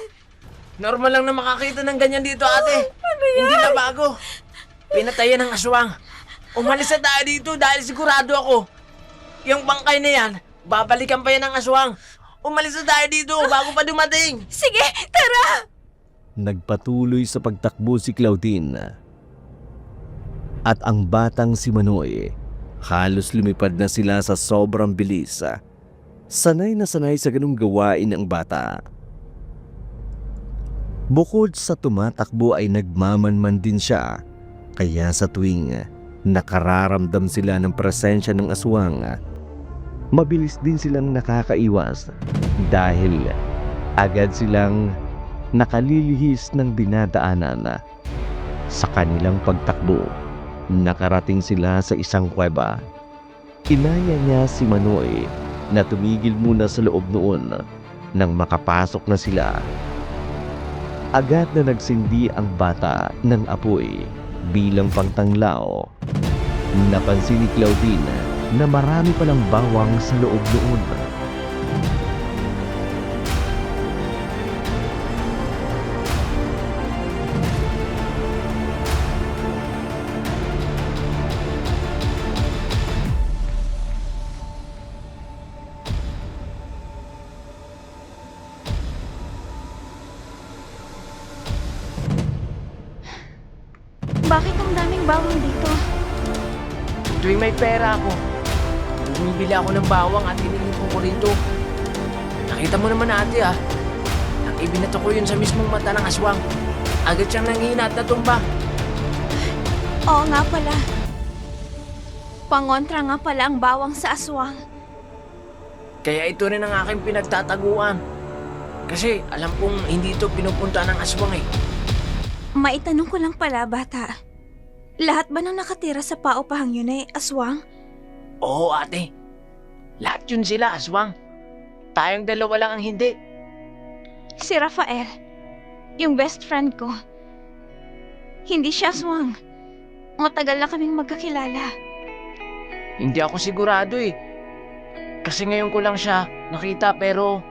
Normal lang na makakita ng ganyan dito, ate. Ano yan? Hindi na bago. Pinatayan ng aswang. Umalis na tayo dito dahil sigurado ako. Yung bangkay na yan, babalikan pa yan ng aswang. Umalis na tayo dito bago pa dumating. Sige, tara! Nagpatuloy sa pagtakbo si Claudine. At ang batang si Manoy, halos lumipad na sila sa sobrang bilis. Sanay na sanay sa ganung gawain ang bata. Bukod sa tumatakbo ay nagmamanman din siya. Kaya sa tuwing nakararamdam sila ng presensya ng aswang, mabilis din silang nakakaiwas dahil agad silang nakalilihis ng dinadaanan. Sa kanilang pagtakbo, nakarating sila sa isang kuweba. Inaya niya si Manoy na tumigil muna sa loob noon nang makapasok na sila. Agad na nagsindi ang bata ng apoy bilang pangtanglao. Napansin ni Claudine na marami palang bawang sa loob noon. Bakit ang daming bawang dito? Tuwing may pera ako, bumibili ako ng bawang at inilipon ko rito. Nakita mo naman, ate, nang ibinato ko yun sa mismong mata ng aswang. Agad siyang nanghina at natumba. Oo nga pala. Pangontra nga pala ang bawang sa aswang. Kaya ito rin ang aking pinagtataguan. Kasi alam kong hindi ito pinupunta ng aswang . Maitanong ko lang pala, bata. Lahat ba nang nakatira sa paupahang yun ay aswang? Oo, ate. Lahat yun sila, aswang. Tayong dalawa lang ang hindi. Si Rafael, yung best friend ko. Hindi siya aswang. Matagal na kaming magkakilala. Hindi ako sigurado . Kasi ngayon ko lang siya nakita pero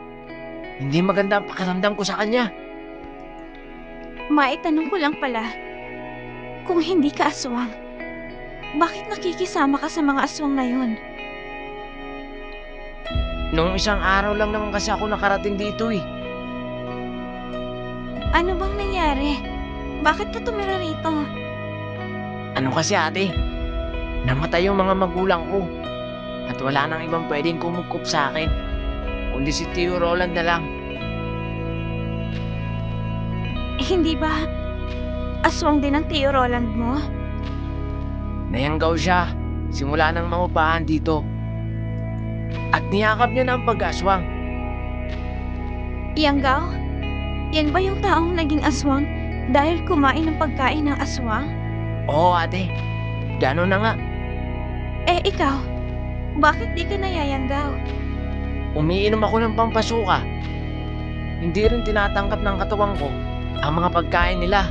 hindi maganda ang pakiramdam ko sa kanya. Maitanong ko lang pala, kung hindi ka aswang, bakit nakikisama ka sa mga aswang na yun? Noong isang araw lang naman kasi ako nakarating dito . Ano bang nangyari? Bakit ka tumira rito? Ano kasi, ate? Namatay yung mga magulang ko. At wala nang ibang pwedeng kumukup sa akin. Kundi si Tio Roland na lang. Hindi ba aswang din ang Tio Roland mo? Nayanggaw siya simula nang mangupahan dito. At niyakap niya na ang pag-aswang. Yanggaw? Yan ba yung taong naging aswang dahil kumain ng pagkain ng aswang? Oo, ate. Gano'n na nga. Eh ikaw, Bakit di ka nayayanggaw? Umiinom ako ng pampasuka. Hindi rin tinatanggap ng katawan ko ang mga pagkain nila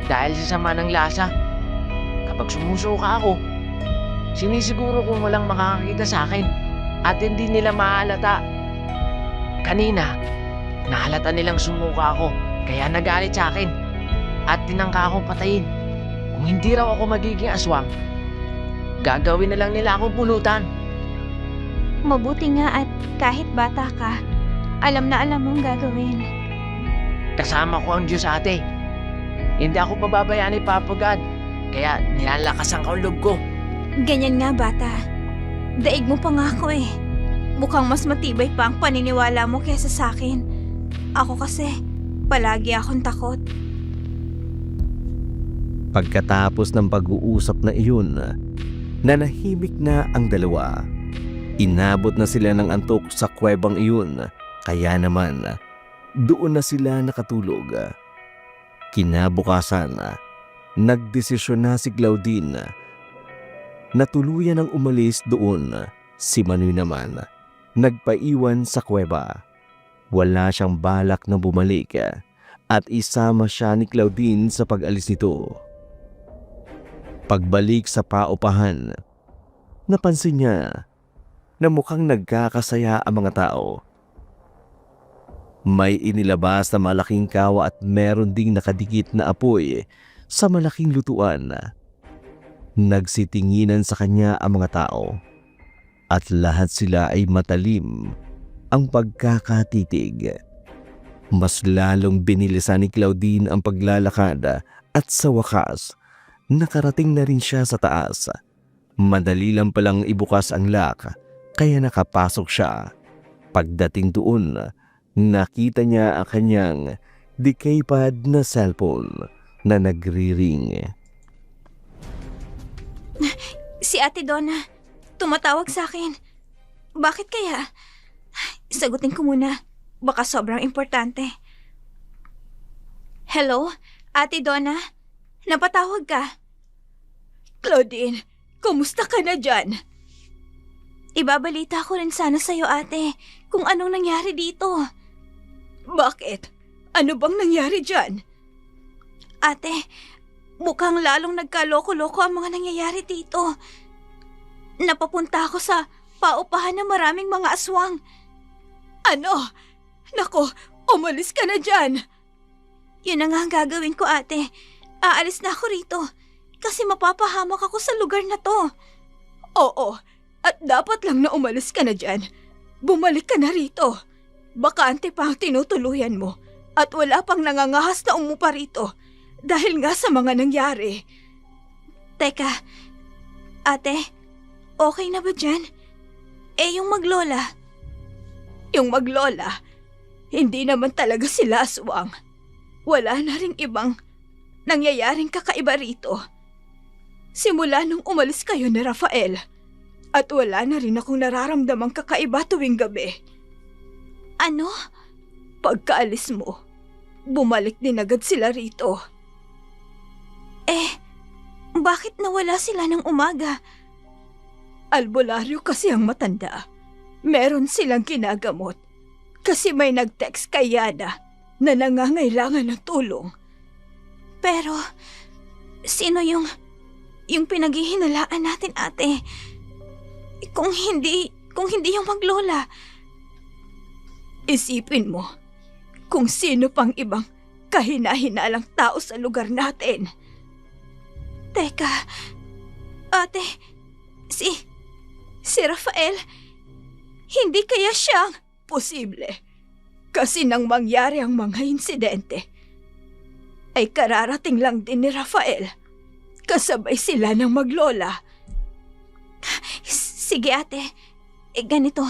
dahil sa sama ng lasa. Kapag sumusuka ako, sinisiguro kong walang makakakita sa akin at hindi nila mahalata. Kanina, nahalata nilang sumuka ako kaya nagalit sa akin at tinangka akong patayin. Kung hindi raw ako magiging aswang, gagawin na lang nila akong pulutan. Mabuti nga at kahit bata ka, alam na alam mong gagawin. Kasama ko ang Diyos, ate. Hindi ako pababayaan ni Papa God, kaya nilalakasan ko ang loob ko. Ganyan nga bata. Daig mo pa nga ako eh. Mukhang mas matibay pa ang paniniwala mo kesa sa akin. Ako kasi, palagi akong takot. Pagkatapos ng pag-uusap na iyon, nanahimik na ang dalawa. Inabot na sila ng antok sa kuwebang iyon, kaya naman doon na sila nakatulog. Kinabukasan, nagdesisyon na si Claudine na tuluyan ang umalis doon. Si Manoy naman, nagpaiwan sa kuweba. Wala siyang balak na bumalik at isama siya ni Claudine sa pag-alis nito. Pagbalik sa paupahan, napansin niya na mukhang nagkakasaya ang mga tao. May inilabas na malaking kawa at meron ding nakadikit na apoy sa malaking lutuan. Nagsitinginan sa kanya ang mga tao at lahat sila ay matalim ang pagkakatitig. Mas lalong binilisan ni Claudine ang paglalakad at sa wakas, nakarating na rin siya sa taas. Madali lang palang ibukas ang lock kaya nakapasok siya. Pagdating doon, nakita niya ang kanyang decaypad na cellphone na nagri-ring. Si Ate Donna, tumatawag sa akin. Bakit kaya? Sagutin ko muna. Baka sobrang importante. Hello, Ate Donna? Napatawag ka? Claudine, kumusta ka na dyan? Ibabalita ko rin sana sa'yo, ate, kung anong nangyari dito. Bakit? Ano bang nangyari dyan? Ate, mukhang lalong nagkaloko-loko ang mga nangyayari dito. Napapunta ako sa paupahan ng maraming mga aswang. Ano? Nako, umalis ka na dyan. Yun na nga ang gagawin ko, ate. Aalis na ako rito kasi mapapahamak ako sa lugar na to. Oo, at dapat lang na umalis ka na dyan. Bumalik ka na rito. Bakante pa ang tinutuluyan mo at wala pang nangangahas na umupa rito dahil nga sa mga nangyari. Teka, ate, okay na ba dyan? Yung maglola. Yung maglola, hindi naman talaga sila aswang. Wala na ring ibang nangyayaring kakaiba rito. Simula nung umalis kayo ni Rafael, at wala na rin akong nararamdamang kakaiba tuwing gabi. Ano? Pagkaalis mo, bumalik din agad sila rito. Bakit nawala sila ng umaga? Albularyo kasi ang matanda. Meron silang kinagamot kasi may nag-text kay Yana na nangangailangan ng tulong. Pero, sino yung pinaghihinalaan natin, ate? Kung hindi yung maglola. Isipin mo kung sino pang ibang kahina-hinalang tao sa lugar natin. Teka, ate, si Rafael, hindi kaya siyang posible? Kasi nang mangyari ang mga insidente, ay kararating lang din ni Rafael. Kasabay sila ng maglola. Sige ate, ganito,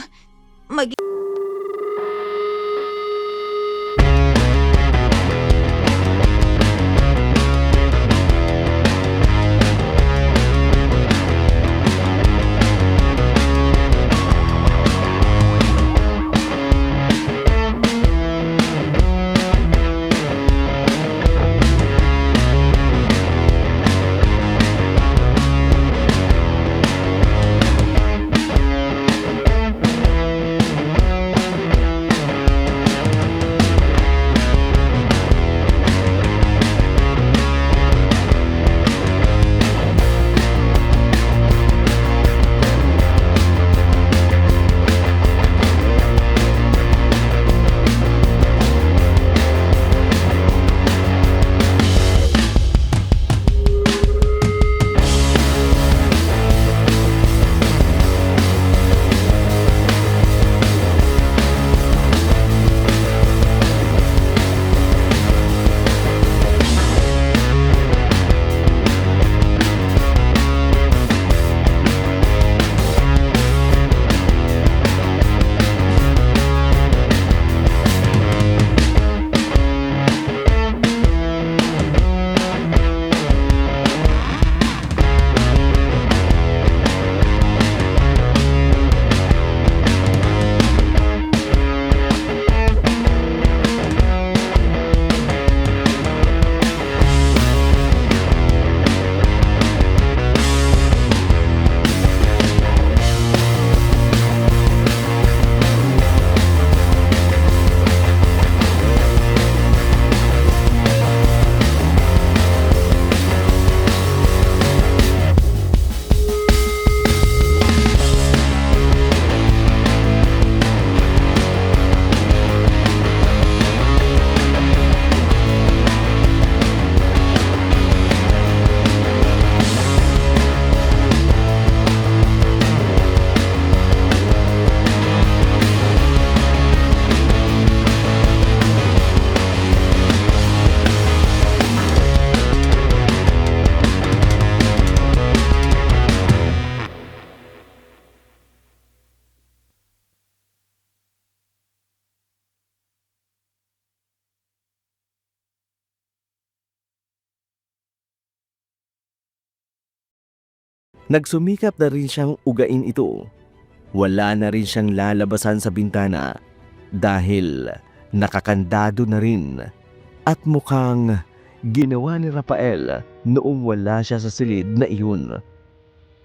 Nagsumikap na rin siyang ugain ito. Wala na rin siyang lalabasan sa bintana dahil nakakandado na rin at mukhang ginawa ni Rafael noong wala siya sa silid na iyon.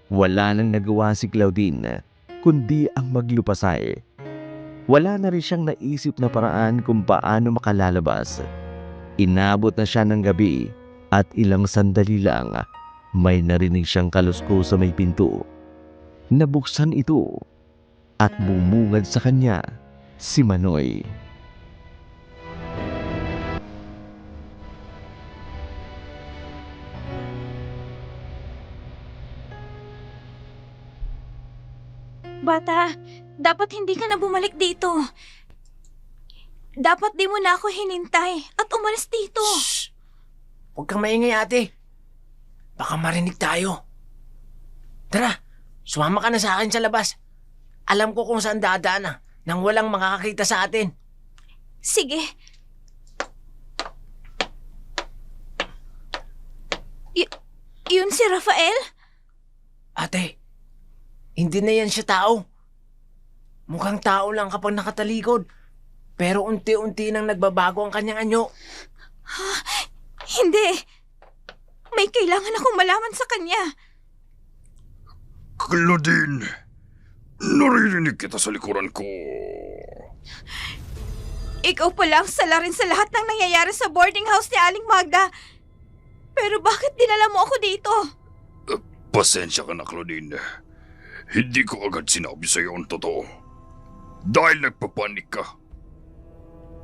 Wala nang nagawa si Claudine kundi ang maglupasay. Wala na rin siyang naisip na paraan kung paano makalalabas. Inabot na siya ng gabi at ilang sandali lang may narinig siyang kalusko sa may pinto. Nabuksan ito at bumungad sa kanya si Manoy. Bata, dapat hindi ka na bumalik dito. Dapat di mo na ako hinintay at umalis dito. Shh! Huwag kang maingay, ate. Baka marinig tayo. Tara, sumama ka na sa akin sa labas. Alam ko kung saan dadaan nang walang makakakita sa atin. Sige. Yun si Rafael? Ate, hindi na yan siya tao. Mukhang tao lang kapag nakatalikod. Pero unti-unti nang nagbabago ang kanyang anyo. Hindi. May kailangan akong malaman sa kanya. Claudine, naririnig kita sa likuran ko. Ikaw pala ang sala rin sa lahat ng nangyayari sa boarding house ni Aling Magda. Pero bakit dinala mo ako dito? Pasensya ka na, Claudine. Hindi ko agad sinabi sa iyo ang totoo. Dahil nagpapanik ka.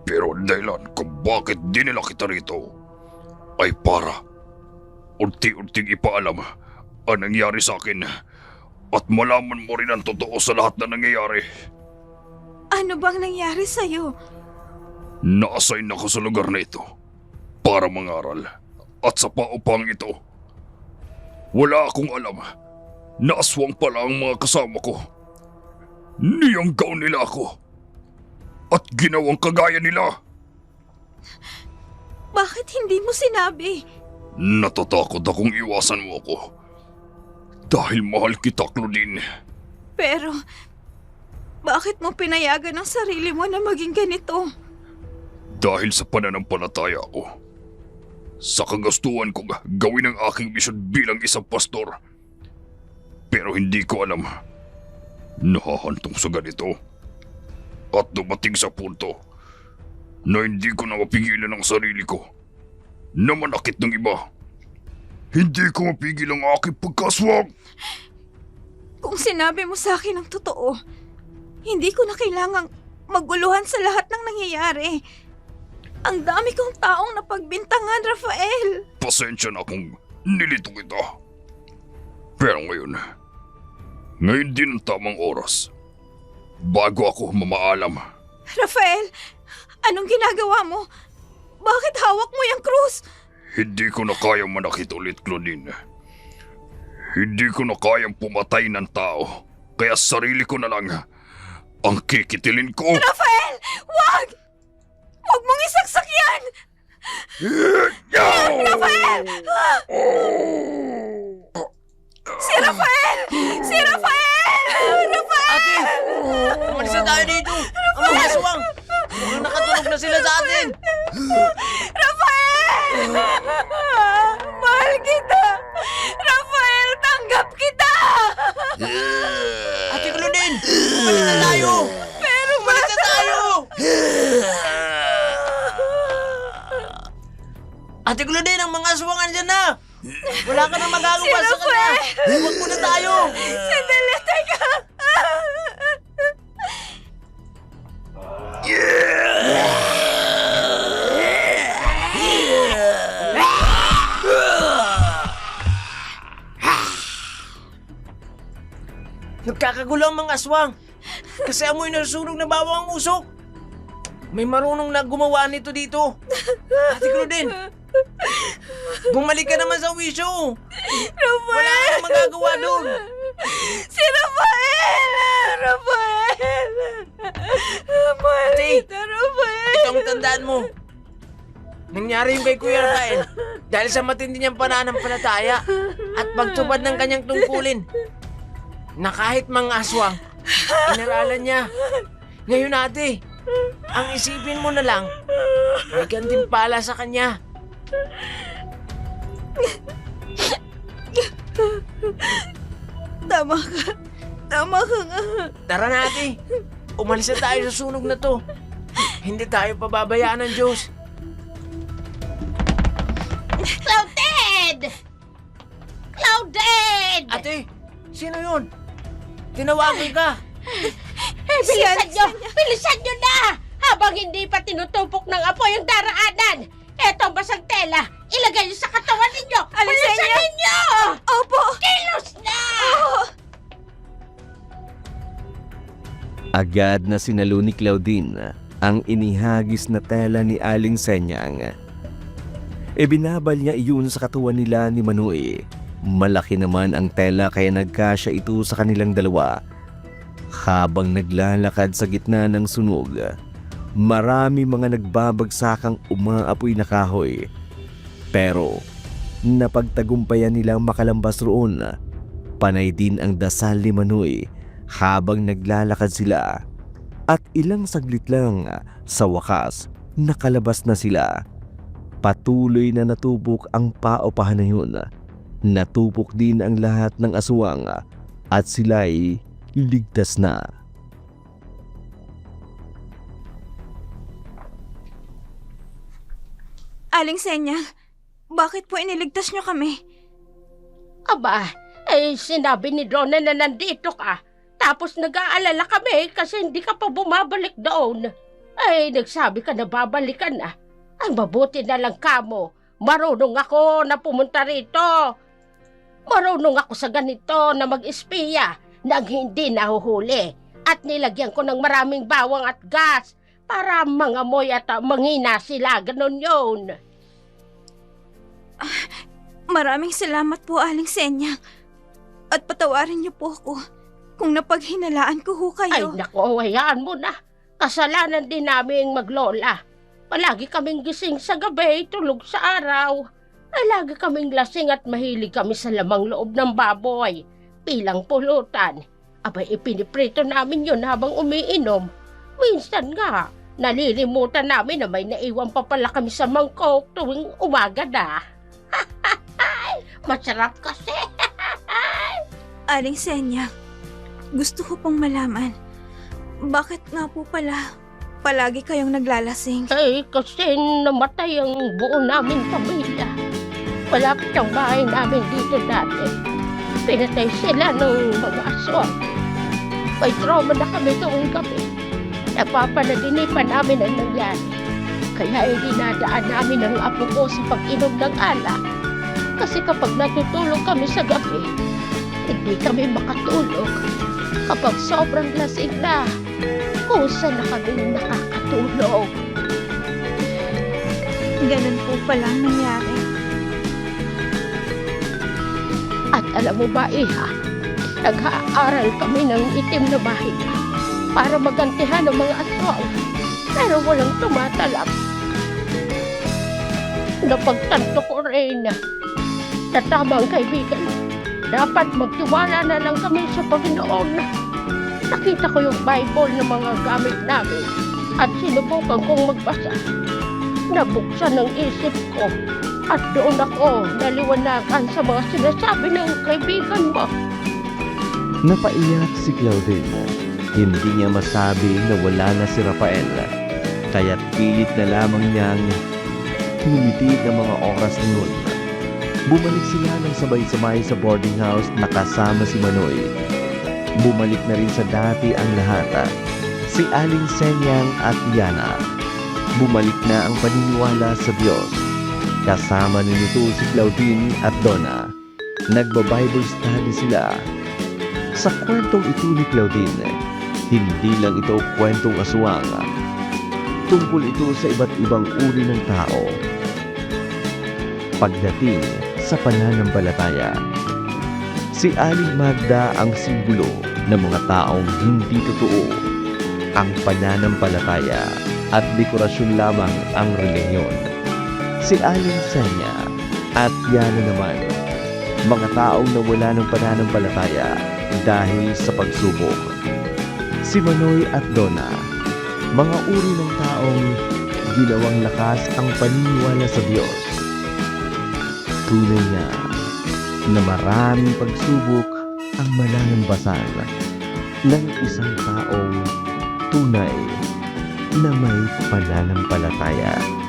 Pero ang dahilan kung bakit dinala kita rito ay para unti-unting ipaalam ang nangyari sa akin at malaman mo rin ang totoo sa lahat na nangyayari. Ano bang nangyari sa'yo? Na-assign ako sa lugar na ito para mangaral at sa paupang ito. Wala akong alam na aswang pala ang mga kasama ko. Niyanggaw nila ako at ginawang kagaya nila. Bakit hindi mo sinabi? Natatakot akong iwasan mo ako dahil mahal kita, Claudine. Pero, bakit mo pinayagan ang sarili mo na maging ganito? Dahil sa pananampalataya ko, sa kagastuhan kong gawin ang aking misyon bilang isang pastor. Pero hindi ko alam, nahahantong sa ganito. At dumating sa punto na hindi ko na mapigilan ang sarili ko na manakit ng iba. Hindi ko mapigil ang aking pagkaswag. Kung sinabi mo sa akin ang totoo, hindi ko na kailangang maguluhan sa lahat ng nangyayari. Ang dami kong taong napagbintangan, Rafael. Pasensya na kung nilito kita. Pero ngayon din ang tamang oras. Bago ako mamaalam. Rafael, anong ginagawa mo? Bakit hawak mo yung krus? Hindi ko na kayang manakit ulit, Claudine. Hindi ko na kayang pumatay ng tao. Kaya sarili ko na lang ang kikitilin ko. Rafael, wag! Huwag mong isaksak yan! Rafael! Si Rafael! Si Rafael! Rafael! Ate! Umalis na tayo dito! Ang mga aswang! Mukhang nakatulog na sila sa atin! Rafael! Mahal kita! Rafael, tanggap kita! Ate Claudine! Umalis na tayo! Pero Umalis na tayo! Ate Claudine, ang mga aswang andyan na! Wala ka nang magagawa sa kanya! Huwag muna tayo! Sandali, teka! Nagkakagulo ang mga aswang kasi amoy nasusunog na bawang ang usok. May marunong na gumawa nito dito. Ate Claudine, bumalik ka naman sa wisyo. Wala kang magagawa doon. Si Rafael! Rafael! Mahal Ate, kita, Rafael! Ito ang tandaan mo. Nangyari yung kay Kuya Rafael dahil sa matindi niyang pananampalataya at pagtupad ng kanyang tungkulin na kahit mga aswang, inaralan niya. Ngayon ate, ang isipin mo na lang, may gantimpala sa kanya. Tama ka. Tama ka nga. Tara na ate, umalis na tayo sa sunog na to. Hindi tayo pababayaan ng Diyos. Clouded! Clouded! Ate, sino yun? Tinawagan ka. Bilisan nyo! Bilisan nyo na! Habang hindi pa tinutupok ng apoy ang daraanan! Eto ang basang tela! Ilagay nyo sa katawan ninyo! Alisenya! Bilisan ninyo! Opo! Kilos na! Agad na sinalo ni Claudine ang inihagis na tela ni Aling Senyang. Ibinabal niya iyon sa katawan nila ni Manoy. Malaki naman ang tela kaya nagkasya ito sa kanilang dalawa. Habang naglalakad sa gitna ng sunog, marami mga nagbabagsakang umaapoy na kahoy. Pero napagtagumpayan nilang makalambas roon. Panay din ang dasal ni Manoy habang naglalakad sila. At ilang saglit lang, sa wakas, nakalabas na sila. Patuloy na natupok ang paupahan na yun. Natupok din ang lahat ng aswang at sila'y ligtas na. Aling Senya, bakit po iniligtas niyo kami? Aba, sinabi ni Donna na nandito ka. Tapos nag-aalala kami kasi hindi ka pa bumabalik doon. Nagsabi ka na babalikan na. Ay, mabuti na lang kamo. Marunong ako na pumunta rito. Marunong ako sa ganito na mag-espiya nang hindi nahuhuli. At nilagyan ko ng maraming bawang at gas para mangamoy at mangina sila. Ganon yun. Maraming salamat po, Aling Senya. At patawarin niyo po ako kung napaghinalaan ko ho Ay, kayo. nako, hayaan mo na. Kasalanan din namin maglola. Palagi kaming gising sa gabi, tulog sa araw. Ay, lagi kaming lasing at mahilig kami sa lamang loob ng baboy. Pilang pulutan. Abay, ipiniprito namin yun habang umiinom. Minsan nga, nalilimutan namin na may naiwan pa pala kami sa mangkok tuwing umaga na. Masarap kasi. Aling Senya, gusto ko pong malaman, bakit nga po pala palagi kayong naglalasing? Kasi namatay ang buo naming pamilya. Malapit ang bahay namin dito dati. Pinatay sila ng mga aswang. May trauma na kami tuwing gabi. Napapanaginipan namin ang nangyari. Kaya dinadaan namin ang apo ko sa pag-inom ng alak. Kasi kapag natutulog kami sa gabi, hindi kami makatulog. Kapag sobrang lasing na, kusa na kami nakakatulog. Ganun po pala ang nangyari. At alam mo ba, Iha, nag-aaral kami ng itim na bahika para magantihan ng mga aswang. Pero walang tumatalab. Napagtanto ko rin na tama ang kaibigan. Dapat magtiwala na lang kami sa Panginoon. Nakita ko yung Bible ng mga gamit namin at sinubukan kong magbasa. Nabuksan ang isip ko at doon ako naliwanagan sa mga sinasabi ng kaibigan mo. Napaiyak si Claudine. Hindi niya masabi na wala na si Rafael. Kaya't pilit na lamang niyang tumitig ang mga oras na yun. Bumalik sila ng sabay-sabay sa boarding house na kasama si Manoy. Bumalik na rin sa dati ang lahat. Si Aling Senyang at Yana. Bumalik na ang paniniwala sa Diyos. Kasama nito si Claudine at Donna. Nagba-Bible study sila. Sa kwentong ito ni Claudine, hindi lang ito kwentong aswang. Tungkol ito sa iba't ibang uri ng tao. Pagdating sa pananampalataya, si Aling Magda ang simbolo ng mga taong hindi totoo. Ang pananampalataya at dekorasyon lamang ang relihiyon. Si Aling Senya at Yana naman, mga taong nawala ng pananampalataya dahil sa pagsubok. Si Manoy at Donna, mga uri ng taong ginawang lakas ang paniniwala sa Diyos. Tunay nga na maraming pagsubok ang malalambasan ng isang taong tunay na may pananampalataya.